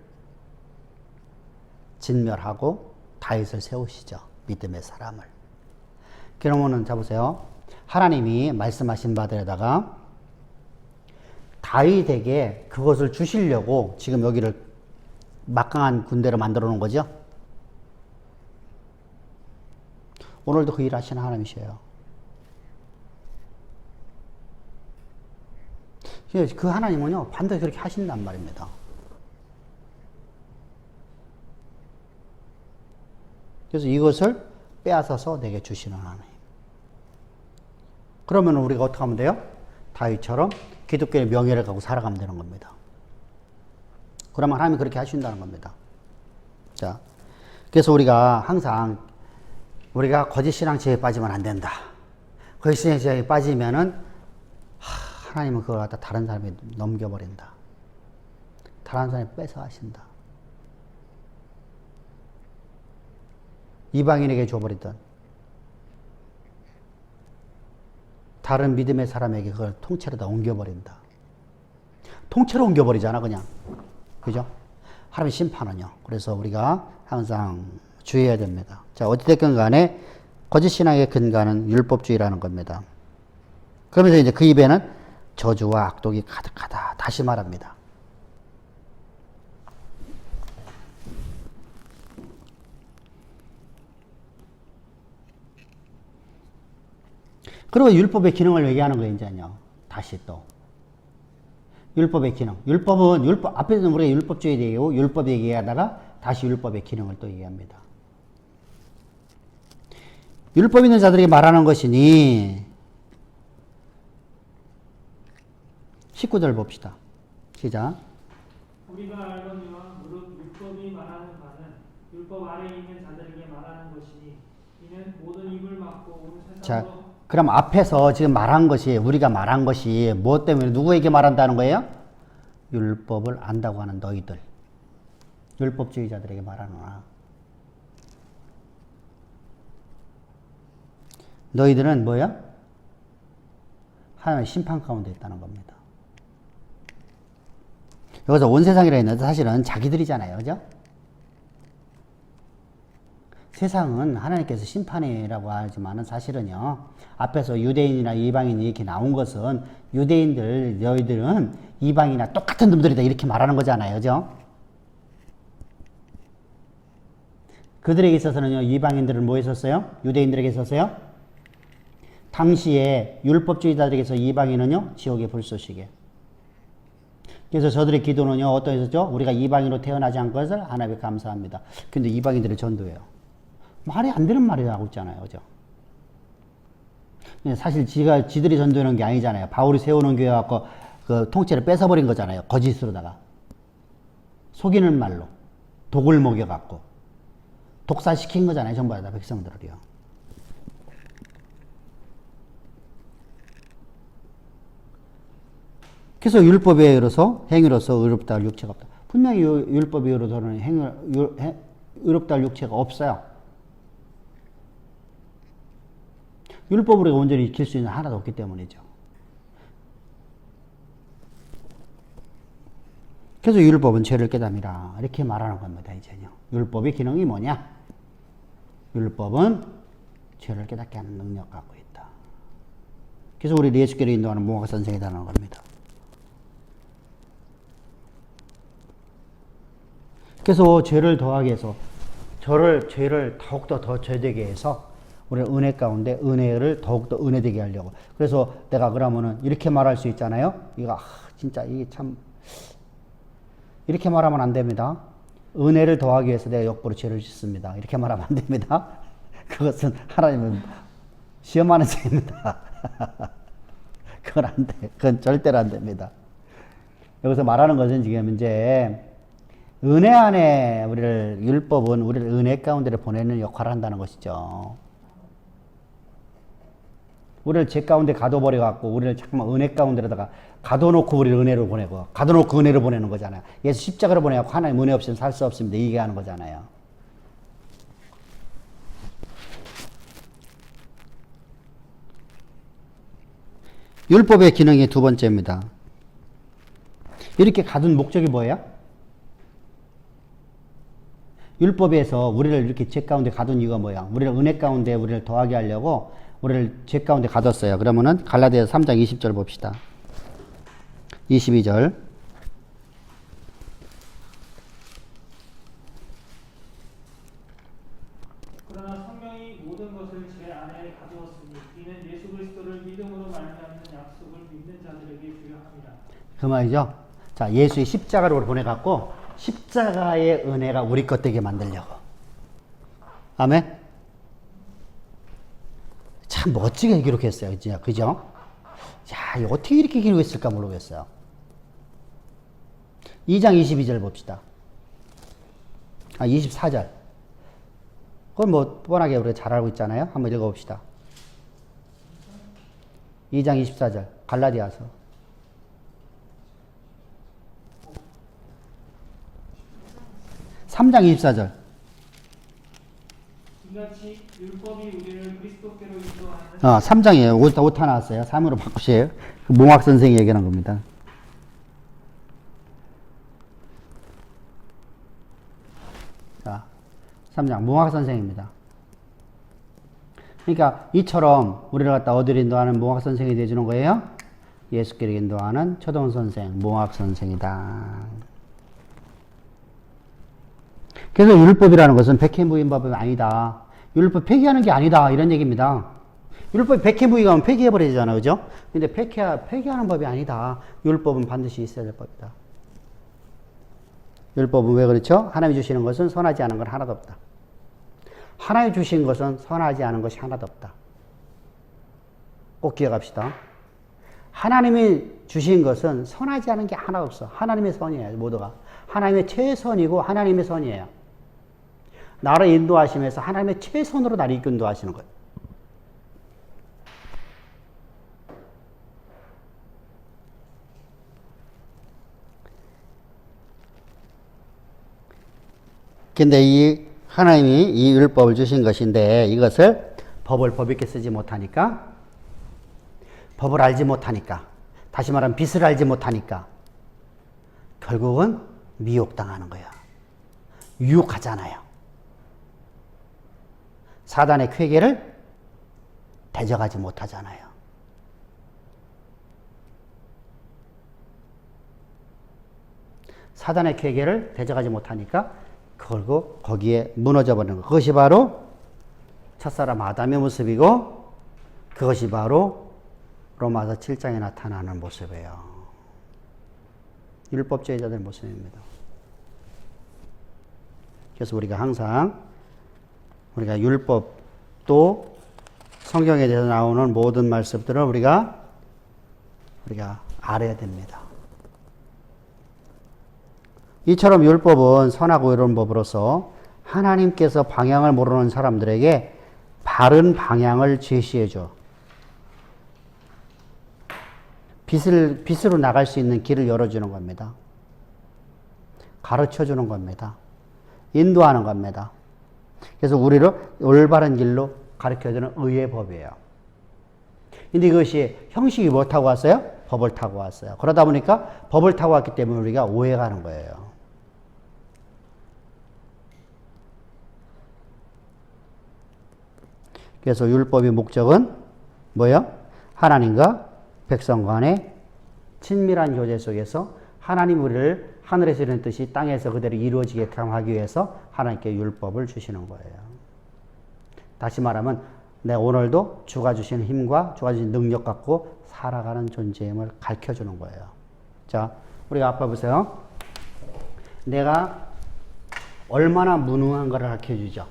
A: 진멸하고 다윗을 세우시죠. 믿음의 사람을. 그러면은 자 보세요. 하나님이 말씀하신 바들에다가 다윗에게 그것을 주시려고 지금 여기를 막강한 군대로 만들어 놓은 거죠. 오늘도 그 일 하시는 하나님이셔요. 그 하나님은요, 반드시 그렇게 하신단 말입니다. 그래서 이것을 빼앗아서 내게 주시는 하나님. 그러면 우리가 어떻게 하면 돼요? 다윗처럼 기독교의 명예를 갖고 살아가면 되는 겁니다. 그러면 하나님이 그렇게 하신다는 겁니다. 자, 그래서 우리가 항상 우리가 거짓신앙체에 빠지면 안 된다. 거짓신앙체에 빠지면은 하나님은 그걸 갖다 다른 사람이 넘겨버린다. 다른 사람이 뺏어 하신다. 이방인에게 줘버리던 다른 믿음의 사람에게 그걸 통째로 다 옮겨버린다. 통째로 옮겨버리잖아 그냥. 그죠? 하나님의 심판은요. 그래서 우리가 항상 주의해야 됩니다. 자, 어찌됐건 간에 거짓신앙의 근간은 율법주의라는 겁니다. 그러면서 이제 그 입에는 저주와 악독이 가득하다. 다시 말합니다. 그리고 율법의 기능을 얘기하는 거예요, 이제요. 다시 또. 율법의 기능. 앞에서는 우리가 율법주의 얘기하고 율법 얘기하다가 다시 율법의 기능을 또 얘기합니다. 율법 있는 자들에게 말하는 것이니 19절 봅시다. 시작.
C: 우리가 알거니와 무릇 율법이 말하는 바는 율법 아래에 있는 자들에게 말하는 것이니 이는 모든 입을 막고 온 세상으로.
A: 자, 그럼 앞에서 지금 말한 것이 우리가 말한 것이 무엇 때문에 누구에게 말한다는 거예요? 율법을 안다고 하는 너희들. 율법주의자들에게 말하노라. 너희들은 뭐야? 하나님의 심판 가운데 있다는 겁니다. 여기서 온 세상이라 했는데 사실은 자기들이잖아요. 그죠? 세상은 하나님께서 심판이라고 하지만은 사실은요, 앞에서 유대인이나 이방인이 이렇게 나온 것은 유대인들, 너희들은 이방이나 똑같은 놈들이다 이렇게 말하는 거잖아요. 그죠? 그들에게 있어서는요, 이방인들은 뭐 했었어요? 유대인들에게 있었어요? 당시에 율법주의자들에게서 이방인은요, 지옥의 불쏘시개. 그래서 저들의 기도는요, 어떠했었죠? 우리가 이방인으로 태어나지 않은 것을 하나님께 감사합니다. 근데 이방인들을 전도해요. 말이 안 되는 말이 하고 있잖아요. 그죠? 사실 지들이 전도하는 게 아니잖아요. 바울이 세우는 교회 갖고 그 통째로 뺏어버린 거잖아요. 거짓으로다가. 속이는 말로. 독을 먹여갖고. 독사시킨 거잖아요. 전부 다 백성들을요. 그래서 율법에 의로서 행위로서 의롭다 할 육체가 없다. 분명히 율법에 의로서는 의롭다 할 육체가 없어요. 율법으로 온전히 지킬 수 있는 하나도 없기 때문이죠. 그래서 율법은 죄를 깨닫니라. 이렇게 말하는 겁니다. 이제요. 율법의 기능이 뭐냐? 율법은 죄를 깨닫게 하는 능력 갖고 있다. 그래서 우리 예수께로 인도하는 무화과 선생이라는 겁니다. 그래서 죄를 더하게 해서 죄를 더욱더 더 죄되게 해서 우리는 은혜 가운데 은혜를 더욱더 은혜되게 하려고. 그래서 내가 그러면은 이렇게 말할 수 있잖아요. 이거 진짜 이게 참 이렇게 말하면 안 됩니다. 은혜를 더하기 위해서 내가 역부로 죄를 짓습니다. 이렇게 말하면 안 됩니다. 그것은 하나님은 시험하는 죄입니다. 그건 안 돼. 그건 절대로 안 됩니다. 여기서 말하는 것은 지금 이제 은혜 안에 율법은 우리를 은혜 가운데를 보내는 역할을 한다는 것이죠. 우리를 죄 가운데 가둬버려갖고 우리를 잠깐만 은혜 가운데로다가 가둬놓고 우리를 은혜로 보내고 가둬놓고 은혜로 보내는 거잖아요. 예수 십자가로 보내갖고 하나님 은혜 없이는 살 수 없습니다. 이게 하는 거잖아요. 율법의 기능이 두 번째입니다. 이렇게 가둔 목적이 뭐예요? 율법에서 우리를 이렇게 죄 가운데 가둔 이유가 뭐야? 우리를 은혜 가운데 우리를 더하게 하려고 우리를 죄 가운데 가뒀어요. 그러면은 갈라디아서 3장 20절 봅시다. 22절.
C: 그러나 성령이 모든 것을 제 안에 가두었으니 이는 예수 그리스도를 믿음으로 말미암는 약속을 믿는 자들에게 주요합니다.
A: 그 말이죠. 자, 예수의 십자가로 보내갖고 십자가의 은혜가 우리 것 되게 만들려고. 아멘. 참 멋지게 기록했어요. 진짜. 그죠? 야, 이거 어떻게 이렇게 기록했을까 모르겠어요. 2장 22절 봅시다. 24절. 그건 뭐 뻔하게 우리가 잘 알고 있잖아요. 한번 읽어봅시다. 2장 24절. 갈라디아서. (3장 24절)
C: 이같이 율법이 우리를 그리스도께로 인도하는
A: 3장이에요. 오타 나왔어요. 3으로 바꾸세요. 몽학 선생이 얘기하는 겁니다. 자, 3장 몽학 선생입니다. 그러니까 이처럼 우리를 갖다 어디로 인도하는 몽학 선생이 되어주는 거예요? 예수께로 인도하는 초등 선생, 몽학 선생이다. 그래서 율법이라는 것은 백해무익법이 아니다. 율법 폐기하는 게 아니다. 이런 얘기입니다. 율법이 백해무익하면 폐기해버리잖아요. 그죠? 근데 폐기하는 법이 아니다. 율법은 반드시 있어야 될 법이다. 율법은 왜 그렇죠? 하나님이 주시는 것은 선하지 않은 건 하나도 없다. 하나님이 주신 것은 선하지 않은 것이 하나도 없다. 꼭 기억합시다. 하나님이 주신 것은 선하지 않은 게 하나 없어. 하나님의 선이에요. 모두가. 하나님의 최선이고 하나님의 선이에요. 나를 인도하시면서 하나님의 최선으로 나를 인도하시는 거예요. 근데 이 하나님이 이 율법을 주신 것인데 이것을 법을 법 있게 쓰지 못하니까 법을 알지 못하니까 다시 말하면 빛을 알지 못하니까 결국은 미혹당하는 거야. 유혹하잖아요. 사단의 쾌계를 대적하지 못하잖아요. 사단의 쾌계를 대적하지 못하니까 결국 거기에 무너져 버리는 것. 그것이 바로 첫사람 아담의 모습이고 그것이 바로 로마서 7장에 나타나는 모습이에요. 율법주의자들 모습입니다. 그래서 우리가 항상 우리가 율법도 성경에 대해서 나오는 모든 말씀들을 우리가 알아야 됩니다. 이처럼 율법은 선하고 의로운 법으로서 하나님께서 방향을 모르는 사람들에게 바른 방향을 제시해 줘. 빛으로 나갈 수 있는 길을 열어주는 겁니다. 가르쳐 주는 겁니다. 인도하는 겁니다. 그래서 우리를 올바른 길로 가르쳐주는 의의 법이에요. 근데 이것이 형식이 뭐 타고 왔어요? 법을 타고 왔어요. 그러다 보니까 법을 타고 왔기 때문에 우리가 오해가 하는 거예요. 그래서 율법의 목적은 뭐예요? 하나님과 백성 간의 친밀한 교제 속에서 하나님 우리를 하늘에서 이루는 뜻이 땅에서 그대로 이루어지게끔 하기 위해서 하나님께 율법을 주시는 거예요. 다시 말하면 내 오늘도 주가 주신 힘과 주가 주신 능력 갖고 살아가는 존재임을 가르쳐주는 거예요. 자, 우리가 아빠 보세요. 내가 얼마나 무능한가를 가르쳐주죠.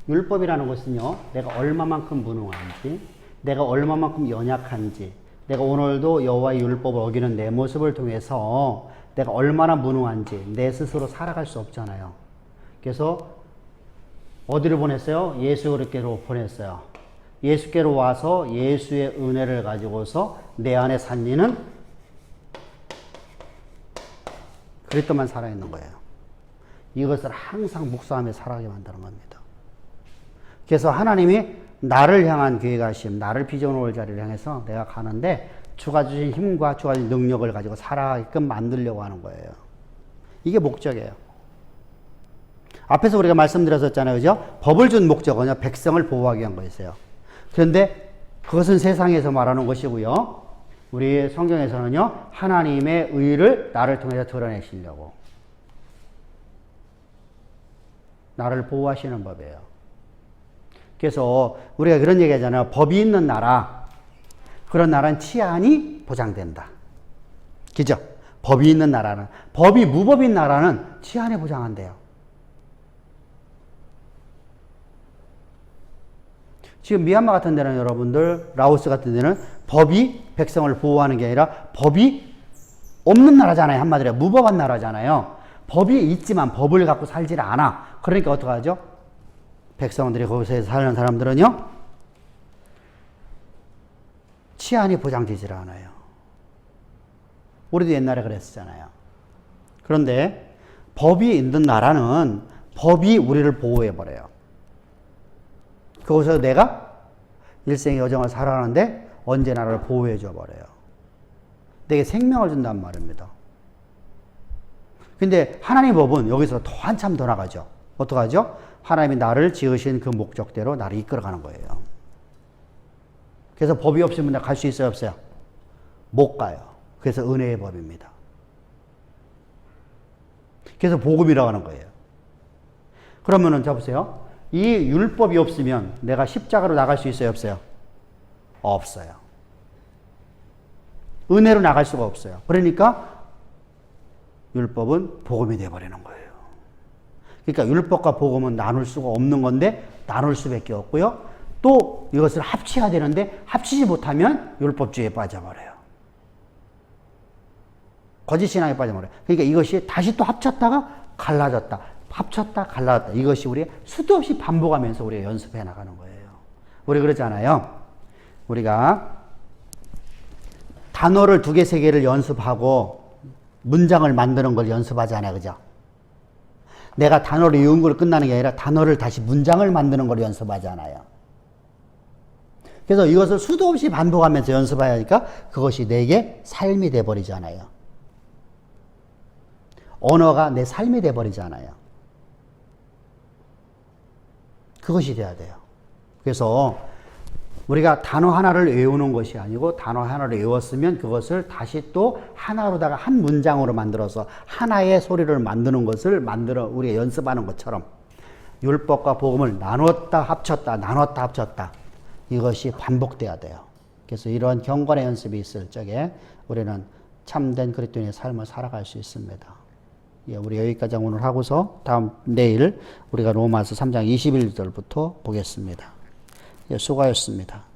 A: 율법이라는 것은요, 내가 얼마만큼 무능한지, 내가 얼마만큼 연약한지, 내가 오늘도 여호와의 율법을 어기는 내 모습을 통해서 내가 얼마나 무능한지 내 스스로 살아갈 수 없잖아요. 그래서 어디로 보냈어요? 예수 그리스도로 보냈어요. 예수께로 와서 예수의 은혜를 가지고서 내 안에 산 이는 그리스도만 살아있는 거예요. 이것을 항상 묵상하며 살아가게 만드는 겁니다. 그래서 하나님이 나를 향한 계획하심, 나를 비전 올 자리를 향해서 내가 가는데 주가 주신 힘과 주가 주신 능력을 가지고 살아가게끔 만들려고 하는 거예요. 이게 목적이에요. 앞에서 우리가 말씀드렸었잖아요. 그죠? 법을 준 목적은요, 백성을 보호하기 위한 거였어요. 그런데 그것은 세상에서 말하는 것이고요. 우리 성경에서는요, 하나님의 의를 나를 통해서 드러내시려고. 나를 보호하시는 법이에요. 그래서 우리가 그런 얘기 하잖아요. 법이 있는 나라, 그런 나라는 치안이 보장된다. 그죠? 법이 있는 나라는, 법이 무법인 나라는 치안이 보장한대요. 지금 미얀마 같은 데는 여러분들, 라오스 같은 데는 법이 백성을 보호하는 게 아니라 법이 없는 나라잖아요. 한마디로 무법한 나라잖아요. 법이 있지만 법을 갖고 살질 않아. 그러니까 어떡하죠? 백성들이 거기서 사는 사람들은요, 치안이 보장되질 않아요. 우리도 옛날에 그랬었잖아요. 그런데 법이 있는 나라는 법이 우리를 보호해버려요. 거기서 내가 일생의 여정을 살아가는데 언제 나를 보호해줘 버려요. 내게 생명을 준단 말입니다. 근데 하나님의 법은 여기서 더 한참 더 나가죠. 어떡하죠? 하나님이 나를 지으신 그 목적대로 나를 이끌어가는 거예요. 그래서 법이 없으면 갈 수 있어요, 없어요? 못 가요. 그래서 은혜의 법입니다. 그래서 복음이라고 하는 거예요. 그러면은 자 보세요. 이 율법이 없으면 내가 십자가로 나갈 수 있어요, 없어요? 없어요. 은혜로 나갈 수가 없어요. 그러니까 율법은 복음이 되어버리는 거예요. 그러니까 율법과 복음은 나눌 수가 없는 건데 나눌 수밖에 없고요. 또 이것을 합쳐야 되는데 합치지 못하면 율법주의에 빠져버려요. 거짓신앙에 빠져버려요. 그러니까 이것이 다시 또 합쳤다가 갈라졌다. 합쳤다 갈라졌다. 이것이 우리 수도 없이 반복하면서 우리가 연습해 나가는 거예요. 우리 그러잖아요. 우리가 단어를 2개, 3개를 연습하고 문장을 만드는 걸 연습하잖아요. 그죠? 내가 단어를 외운 걸 끝나는 게 아니라 단어를 다시 문장을 만드는 걸 연습하잖아요. 그래서 이것을 수도 없이 반복하면서 연습해야 하니까 그것이 내게 삶이 돼버리잖아요. 언어가 내 삶이 돼버리잖아요. 그것이 돼야 돼요. 그래서 우리가 단어 하나를 외우는 것이 아니고 단어 하나를 외웠으면 그것을 다시 또 하나로다가 한 문장으로 만들어서 하나의 소리를 만드는 것을 우리가 연습하는 것처럼 율법과 복음을 나눴다 합쳤다 나눴다 합쳤다 이것이 반복돼야 돼요. 그래서 이런 경건의 연습이 있을 적에 우리는 참된 그리스도인의 삶을 살아갈 수 있습니다. 예, 우리 여기까지 오늘 하고서 내일 우리가 로마서 3장 21절부터 보겠습니다. 예, 수고하셨습니다.